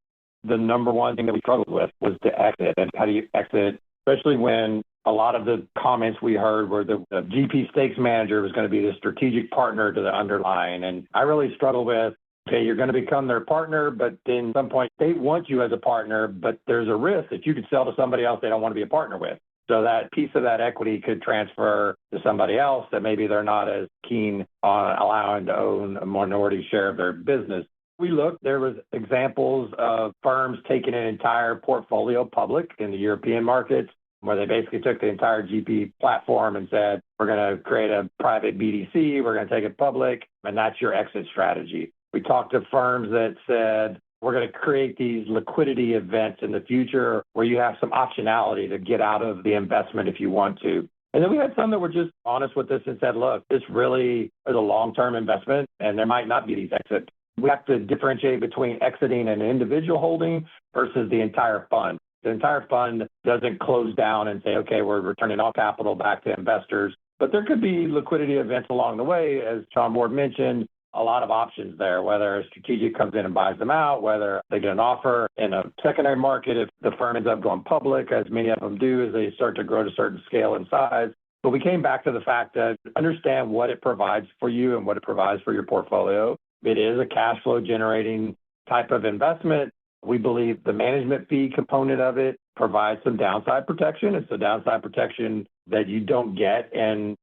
The number one thing that we struggled with was to exit. And how do you exit, especially when a lot of the comments we heard were the GP stakes manager was going to be the strategic partner to the underlying. And I really struggle with, okay, you're going to become their partner, but then at some point they want you as a partner, but there's a risk that you could sell to somebody else they don't want to be a partner with. So that piece of that equity could transfer to somebody else that maybe they're not as keen on allowing to own a minority share of their business. We looked, there was examples of firms taking an entire portfolio public in the European markets, where they basically took the entire GP platform and said, we're going to create a private BDC, we're going to take it public, and that's your exit strategy. We talked to firms that said, we're going to create these liquidity events in the future where you have some optionality to get out of the investment if you want to. And then we had some that were just honest with us and said, look, this really is a long-term investment and there might not be these exits. We have to differentiate between exiting an individual holding versus the entire fund. The entire fund doesn't close down and say, okay, we're returning all capital back to investors. But there could be liquidity events along the way, as Sean Ward mentioned, a lot of options there, whether a strategic comes in and buys them out, whether they get an offer in a secondary market, if the firm ends up going public, as many of them do as they start to grow to a certain scale and size. But we came back to the fact that understand what it provides for you and what it provides for your portfolio. It is a cash flow generating type of investment. We believe the management fee component of it provides some downside protection. It's the downside protection that you don't get in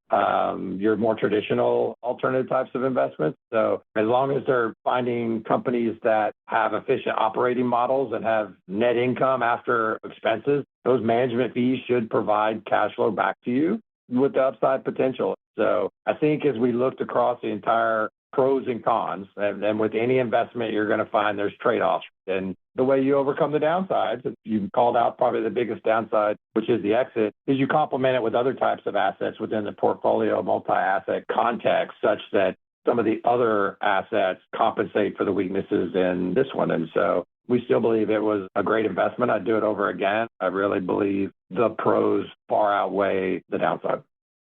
your more traditional alternative types of investments. So as long as they're finding companies that have efficient operating models and have net income after expenses, those management fees should provide cash flow back to you with the upside potential. So I think as we looked across the entire pros and cons, and with any investment, you're going to find there's trade-offs. And the way you overcome the downsides, you called out probably the biggest downside, which is the exit, is you complement it with other types of assets within the portfolio multi-asset context, such that some of the other assets compensate for the weaknesses in this one. And so we still believe it was a great investment. I'd do it over again. I really believe the pros far outweigh the downside.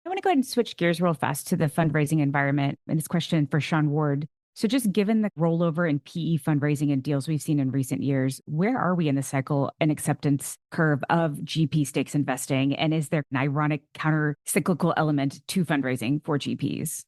I want to go ahead and switch gears real fast to the fundraising environment. And this question for Sean Ward. So just given the rollover in PE fundraising and deals we've seen in recent years, where are we in the cycle and acceptance curve of GP stakes investing? And is there an ironic counter-cyclical element to fundraising for GPs?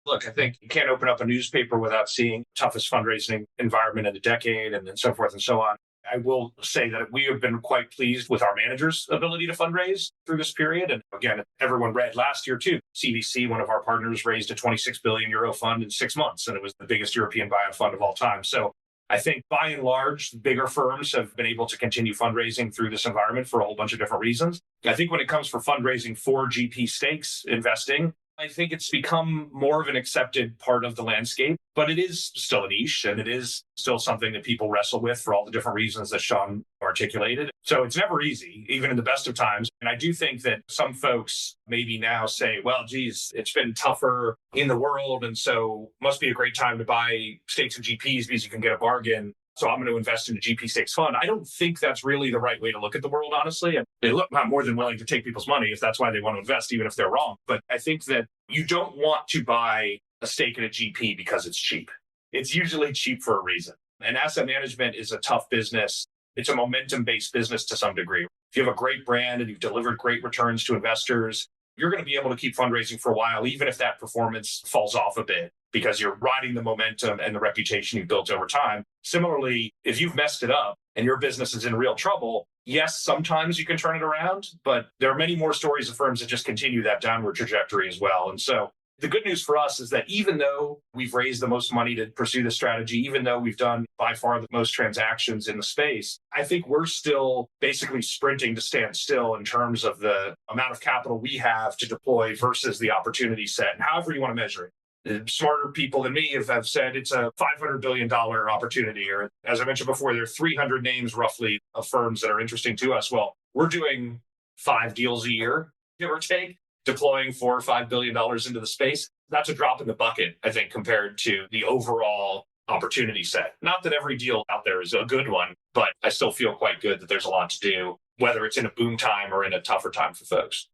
Look, I think you can't open up a newspaper without seeing toughest fundraising environment in a decade and so forth and so on. I will say that we have been quite pleased with our managers' ability to fundraise through this period. And again, everyone read last year too. CVC, one of our partners, raised a 26 billion euro fund in 6 months, and it was the biggest European buyout fund of all time. So I think by and large, bigger firms have been able to continue fundraising through this environment for a whole bunch of different reasons. I think when it comes for fundraising for GP stakes investing, I think it's become more of an accepted part of the landscape, but it is still a niche and it is still something that people wrestle with for all the different reasons that Sean articulated. So it's never easy, even in the best of times. And I do think that some folks maybe now say, well, geez, it's been tougher in the world. And so must be a great time to buy stakes in GPs because you can get a bargain. So I'm going to invest in a GP stakes fund. I don't think that's really the right way to look at the world, honestly. And they look not more than willing to take people's money if that's why they want to invest, even if they're wrong. But I think that you don't want to buy a stake in a GP because it's cheap. It's usually cheap for a reason. And asset management is a tough business. It's a momentum-based business to some degree. If you have a great brand and you've delivered great returns to investors, you're going to be able to keep fundraising for a while, even if that performance falls off a bit, because you're riding the momentum and the reputation you've built over time. Similarly, if you've messed it up and your business is in real trouble, yes, sometimes you can turn it around, but there are many more stories of firms that just continue that downward trajectory as well. And so The good news for us is that even though we've raised the most money to pursue this strategy, even though we've done by far the most transactions in the space, I think we're still basically sprinting to stand still in terms of the amount of capital we have to deploy versus the opportunity set, and however you want to measure it. The smarter people than me have said it's a $500 billion opportunity, or as I mentioned before, there are 300 names roughly of firms that are interesting to us. Well, we're doing 5 deals a year, give or take, deploying $4 or $5 billion into the space. That's a drop in the bucket, I think, compared to the overall opportunity set. Not that every deal out there is a good one, but I still feel quite good that there's a lot to do, whether it's in a boom time or in a tougher time for folks.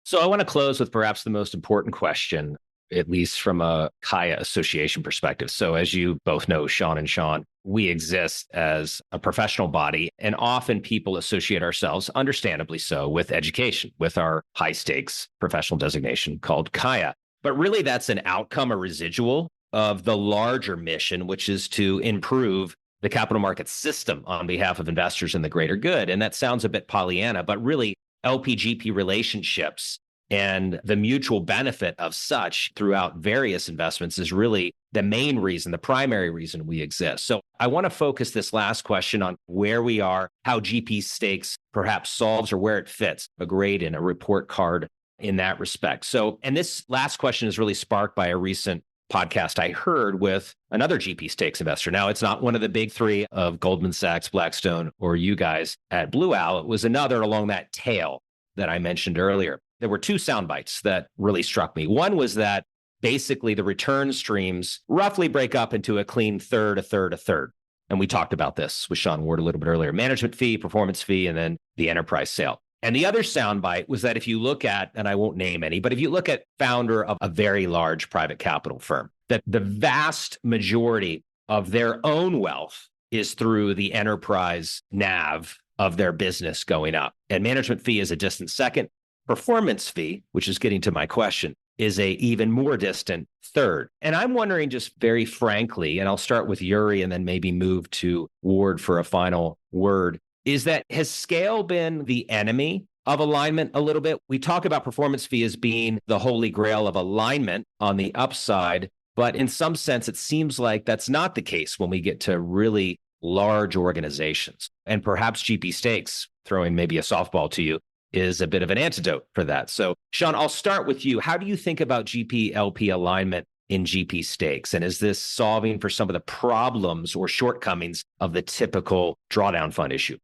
So I want to close with perhaps the most important question, at least from a Kaya association perspective. So as you both know, Sean and Sean, we exist as a professional body, and often people associate ourselves, understandably so, with education, with our high stakes professional designation called Kaya. But really that's an outcome, a residual of the larger mission, which is to improve the capital market system on behalf of investors and the greater good. And that sounds a bit Pollyanna, but really LP-GP relationships and the mutual benefit of such throughout various investments is really the main reason, the primary reason we exist. So I want to focus this last question on where we are, how GP Stakes perhaps solves or where it fits a grade in a report card in that respect. So, and this last question is really sparked by a recent podcast I heard with another GP Stakes investor. Now, it's not one of the big three of Goldman Sachs, Blackstone, or you guys at Blue Owl. It was another along that tail that I mentioned earlier. There were 2 sound bites that really struck me. One was that basically the return streams roughly break up into a clean third, a third, a third. And we talked about this with Sean Ward a little bit earlier. Management fee, performance fee, and then the enterprise sale. And the other soundbite was that if you look at, and I won't name any, but if you look at founder of a very large private capital firm, that the vast majority of their own wealth is through the enterprise NAV of their business going up. And management fee is a distant second. Performance fee, which is getting to my question, is a even more distant third. And I'm wondering just very frankly, and I'll start with Yuri and then maybe move to Ward for a final word, is that has scale been the enemy of alignment a little bit? We talk about performance fee as being the holy grail of alignment on the upside, but in some sense, it seems like that's not the case when we get to really large organizations. And perhaps GP Stakes, throwing maybe a softball to you, is a bit of an antidote for that. So, Sean, I'll start with you. How do you think about GP-LP alignment in GP Stakes? And is this solving for some of the problems or shortcomings of the typical drawdown fund issue?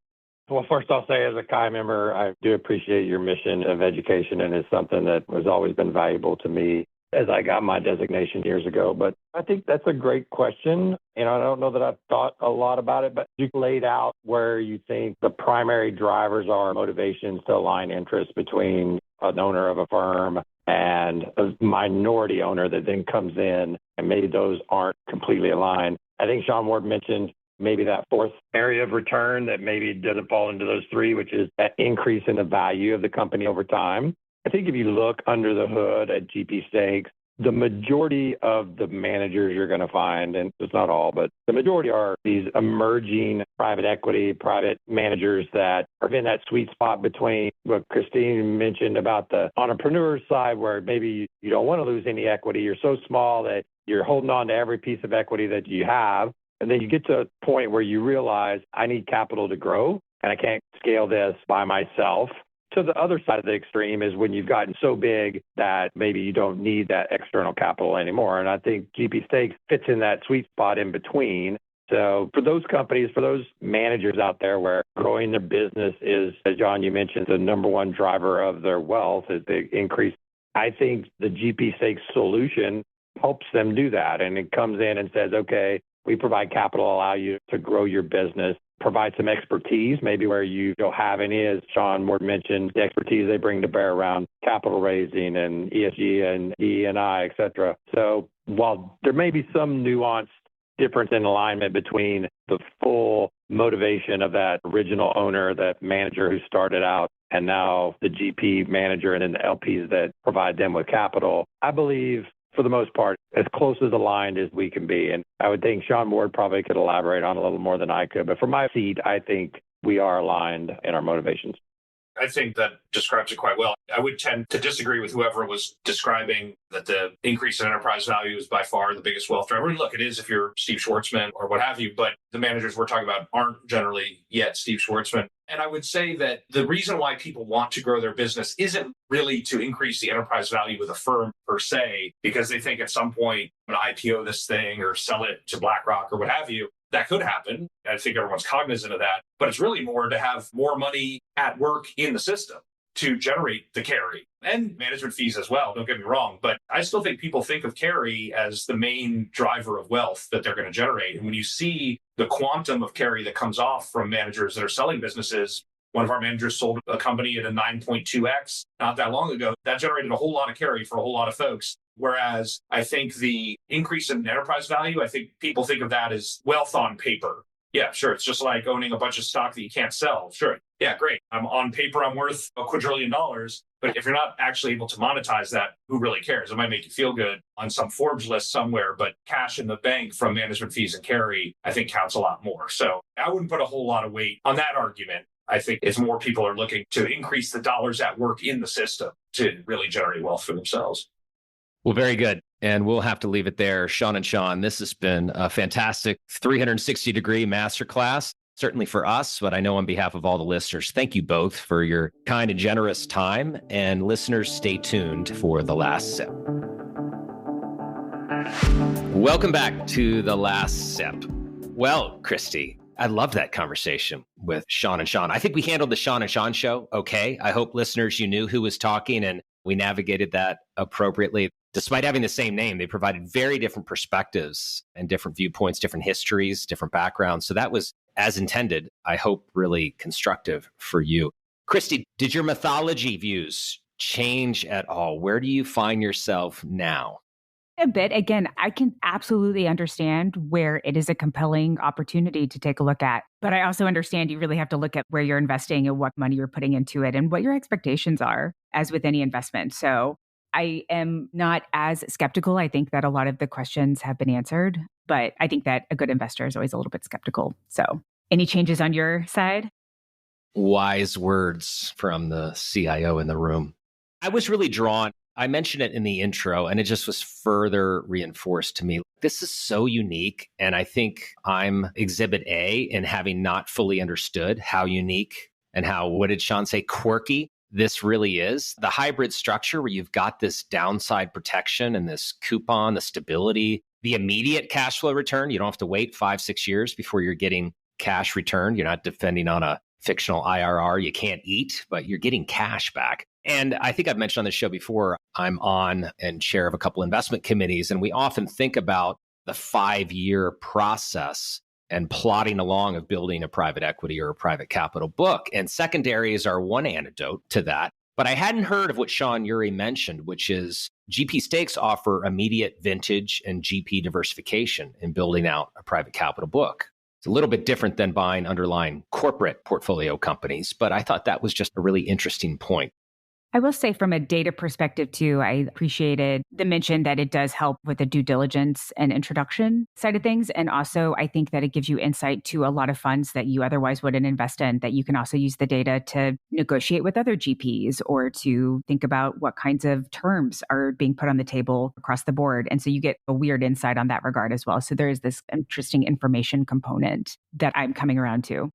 Well, first I'll say as a Kaya member, I do appreciate your mission of education, and it's something that has always been valuable to me as I got my designation years ago. But I think that's a great question. And I don't know that I've thought a lot about it, but you laid out where you think the primary drivers are motivations to align interests between an owner of a firm and a minority owner that then comes in, and maybe those aren't completely aligned. I think Sean Ward mentioned maybe that fourth area of return that maybe doesn't fall into those 3, which is that increase in the value of the company over time. I think if you look under the hood at GP Stakes, the majority of the managers you're going to find, and it's not all, but the majority are these emerging private equity, private managers that are in that sweet spot between what Christine mentioned about the entrepreneur side, where maybe you don't want to lose any equity. You're so small that you're holding on to every piece of equity that you have. And then you get to a point where you realize I need capital to grow and I can't scale this by myself. To the other side of the extreme is when you've gotten so big that maybe you don't need that external capital anymore. And I think GP Stakes fits in that sweet spot in between. So for those companies, for those managers out there where growing their business is, as John, you mentioned, the number one driver of their wealth is the increase. I think the GP Stakes solution helps them do that. And it comes in and says, okay, we provide capital, allow you to grow your business, provide some expertise, maybe where you don't have any, as Sean Ward mentioned, the expertise they bring to bear around capital raising and ESG and E&I, et cetera. So while there may be some nuanced difference in alignment between the full motivation of that original owner, that manager who started out, and now the GP manager and then the LPs that provide them with capital, I believe for the most part, as close as aligned as we can be. And I would think Sean Ward probably could elaborate on a little more than I could. But from my seat, I think we are aligned in our motivations. I think that describes it quite well. I would tend to disagree with whoever was describing that the increase in enterprise value is by far the biggest wealth driver. And look, it is if you're Steve Schwartzman or what have you, but the managers we're talking about aren't generally yet Steve Schwartzman. And I would say that the reason why people want to grow their business isn't really to increase the enterprise value of the firm per se, because they think at some point I'm going to IPO this thing or sell it to BlackRock or what have you. That could happen. I think everyone's cognizant of that, but it's really more to have more money at work in the system to generate the carry and management fees as well. Don't get me wrong, but I still think people think of carry as the main driver of wealth that they're going to generate. And when you see the quantum of carry that comes off from managers that are selling businesses, one of our managers sold a company at a 9.2x not that long ago. That generated a whole lot of carry for a whole lot of folks. Whereas I think the increase in enterprise value, I think people think of that as wealth on paper. Yeah, sure. It's just like owning a bunch of stock that you can't sell. Sure. Yeah, great. On paper, I'm worth $2 quadrillion. But if you're not actually able to monetize that, who really cares? It might make you feel good on some Forbes list somewhere, but cash in the bank from management fees and carry, I think counts a lot more. So I wouldn't put a whole lot of weight on that argument. I think it's more people are looking to increase the dollars at work in the system to really generate wealth for themselves. Well, very good. And we'll have to leave it there. Sean and Sean, this has been a fantastic 360-degree masterclass, certainly for us, but I know on behalf of all the listeners, thank you both for your kind and generous time. And listeners, stay tuned for The Last Sip. Welcome back to The Last Sip. Well, Christy, I love that conversation with Sean and Sean. I think we handled the Sean and Sean show okay. I hope listeners, you knew who was talking and we navigated that appropriately. Despite having the same name, they provided very different perspectives and different viewpoints, different histories, different backgrounds. So that was, as intended, I hope, really constructive for you. Christy, did your mythology views change at all? Where do you find yourself now? A bit. Again, I can absolutely understand where it is a compelling opportunity to take a look at. But I also understand you really have to look at where you're investing and what money you're putting into it and what your expectations are, as with any investment. So I am not as skeptical. I think that a lot of the questions have been answered, but I think that a good investor is always a little bit skeptical. So any changes on your side? Wise words from the CIO in the room. I was really drawn. I mentioned it in the intro, and it just was further reinforced to me. This is so unique, and I think I'm exhibit A in having not fully understood how unique and how, what did Sean say, quirky this really is. The hybrid structure where you've got this downside protection and this coupon, the stability, the immediate cash flow return. You don't have to wait 5-6 years before you're getting cash returned. You're not depending on a fictional IRR you can't eat, but you're getting cash back. And I think I've mentioned on this show before, I'm on and chair of a couple investment committees, and we often think about the 5-year process and plotting along of building a private equity or a private capital book. And secondaries are one antidote to that. But I hadn't heard of what Sean Ury mentioned, which is GP stakes offer immediate vintage and GP diversification in building out a private capital book. It's a little bit different than buying underlying corporate portfolio companies, but I thought that was just a really interesting point. I will say from a data perspective too, I appreciated the mention that it does help with the due diligence and introduction side of things. And also, I think that it gives you insight to a lot of funds that you otherwise wouldn't invest in, that you can also use the data to negotiate with other GPs or to think about what kinds of terms are being put on the table across the board. And so you get a weird insight on that regard as well. So there is this interesting information component that I'm coming around to.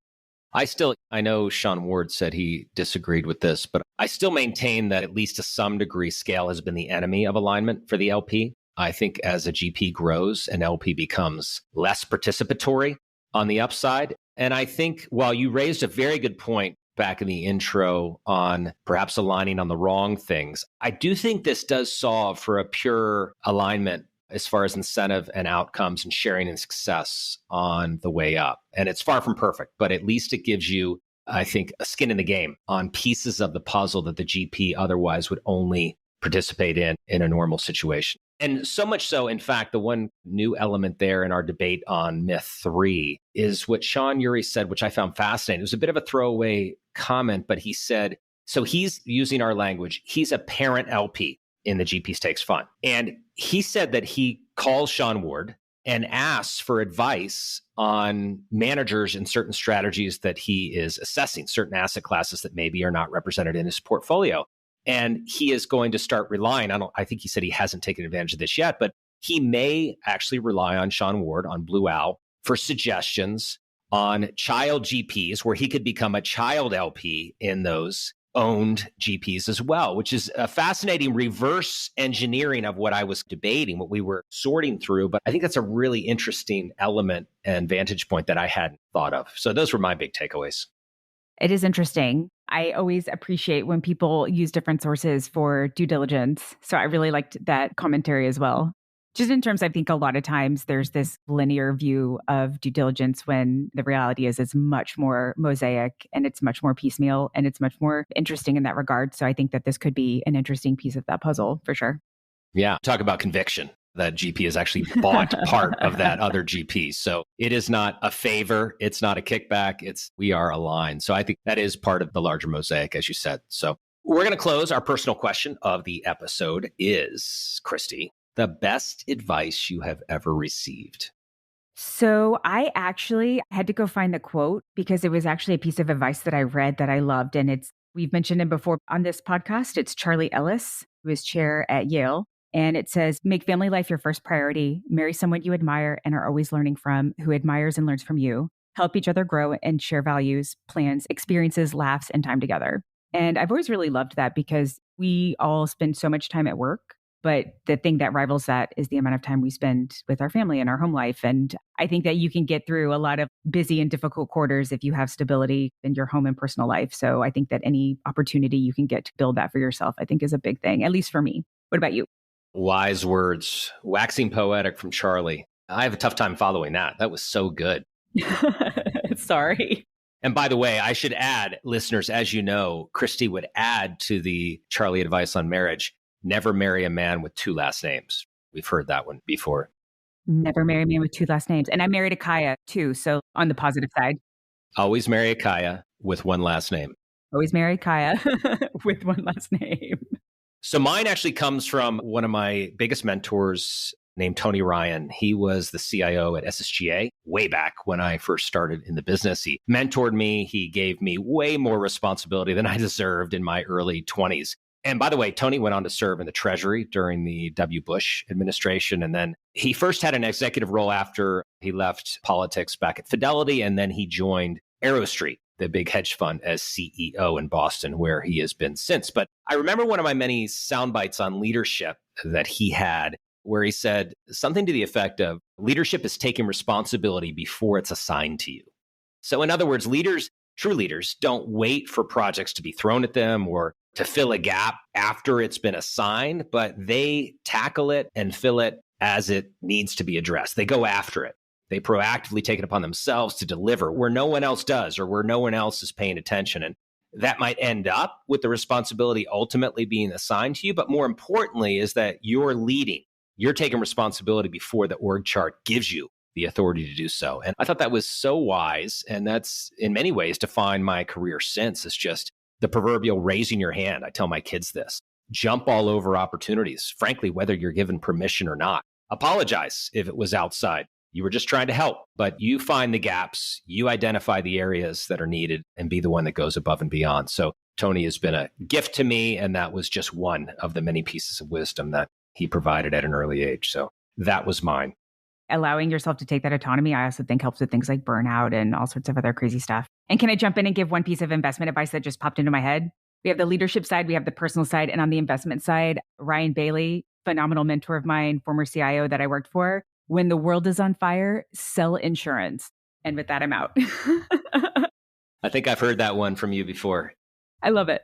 I know Sean Ward said he disagreed with this, but I still maintain that at least to some degree, scale has been the enemy of alignment for the LP. I think as a GP grows, an LP becomes less participatory on the upside. And I think while you raised a very good point back in the intro on perhaps aligning on the wrong things, I do think this does solve for a pure alignment as far as incentive and outcomes and sharing and success on the way up. And it's far from perfect, but at least it gives you, I think, a skin in the game on pieces of the puzzle that the GP otherwise would only participate in a normal situation. And so much so, in fact, the one new element there in our debate on myth 3 is what Sean Ury said, which I found fascinating. It was a bit of a throwaway comment, but he said, so he's using our language, he's a parent LP in the GP Stakes Fund. And he said that he calls Sean Ward and asks for advice on managers in certain strategies that he is assessing, certain asset classes that maybe are not represented in his portfolio. And he is going to start relying on, I think he said he hasn't taken advantage of this yet, but he may actually rely on Sean Ward, on Blue Owl, for suggestions on child GPs where he could become a child LP in those owned GPs as well, which is a fascinating reverse engineering of what I was debating, what we were sorting through. But I think that's a really interesting element and vantage point that I hadn't thought of. So those were my big takeaways. It is interesting. I always appreciate when people use different sources for due diligence. So I really liked that commentary as well. Just in terms, I think a lot of times there's this linear view of due diligence when the reality is it's much more mosaic and it's much more piecemeal and it's much more interesting in that regard. So I think that this could be an interesting piece of that puzzle for sure. Yeah. Talk about conviction. That GP has actually bought part of that other GP. So it is not a favor. It's not a kickback. We are aligned. So I think that is part of the larger mosaic, as you said. So we're going to close. Our personal question of the episode is, Christy, the best advice you have ever received? So I actually had to go find the quote because it was actually a piece of advice that I read that I loved. And we've mentioned him before on this podcast. It's Charlie Ellis, who is chair at Yale. And it says, make family life your first priority, marry someone you admire and are always learning from, who admires and learns from you, help each other grow and share values, plans, experiences, laughs, and time together. And I've always really loved that because we all spend so much time at work. But the thing that rivals that is the amount of time we spend with our family and our home life. And I think that you can get through a lot of busy and difficult quarters if you have stability in your home and personal life. So I think that any opportunity you can get to build that for yourself, I think is a big thing, at least for me. What about you? Wise words, waxing poetic from Charlie. I have a tough time following that. That was so good. Sorry. And by the way, I should add, listeners, as you know, Christy would add to the Charlie advice on marriage, never marry a man with two last names. We've heard that one before. Never marry a man with two last names. And I married a Kaya too. So on the positive side. Always marry a Kaya with one last name. Always marry Kaya with one last name. So mine actually comes from one of my biggest mentors named Tony Ryan. He was the CIO at SSGA way back when I first started in the business. He mentored me. He gave me way more responsibility than I deserved in my early 20s. And by the way, Tony went on to serve in the Treasury during the W. Bush administration. And then he first had an executive role after he left politics back at Fidelity. And then he joined AeroStreet, the big hedge fund, as CEO in Boston, where he has been since. But I remember one of my many sound bites on leadership that he had, where he said something to the effect of, leadership is taking responsibility before it's assigned to you. So in other words, true leaders, don't wait for projects to be thrown at them or to fill a gap after it's been assigned, but they tackle it and fill it as it needs to be addressed. They go after it. They proactively take it upon themselves to deliver where no one else does or where no one else is paying attention. And that might end up with the responsibility ultimately being assigned to you. But more importantly is that you're leading. You're taking responsibility before the org chart gives you the authority to do so. And I thought that was so wise. And that's in many ways defined my career since. It's just the proverbial raising your hand. I tell my kids this. Jump all over opportunities, frankly, whether you're given permission or not. Apologize if it was outside. You were just trying to help, but you find the gaps, you identify the areas that are needed and be the one that goes above and beyond. So Tony has been a gift to me, and that was just one of the many pieces of wisdom that he provided at an early age. So that was mine. Allowing yourself to take that autonomy, I also think helps with things like burnout and all sorts of other crazy stuff. And can I jump in and give one piece of investment advice that just popped into my head? We have the leadership side, we have the personal side, and on the investment side, Ryan Bailey, phenomenal mentor of mine, former CIO that I worked for. When the world is on fire, sell insurance. And with that, I'm out. I think I've heard that one from you before. I love it.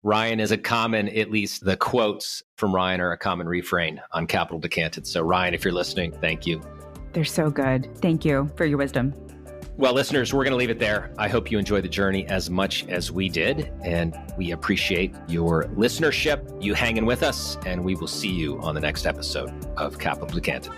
Ryan is a common, at least the quotes from Ryan are a common refrain on Capital Decanted. So Ryan, if you're listening, thank you. They're so good. Thank you for your wisdom. Well, listeners, we're going to leave it there. I hope you enjoyed the journey as much as we did, and we appreciate your listenership, you hanging with us, and we will see you on the next episode of Capital Decanted.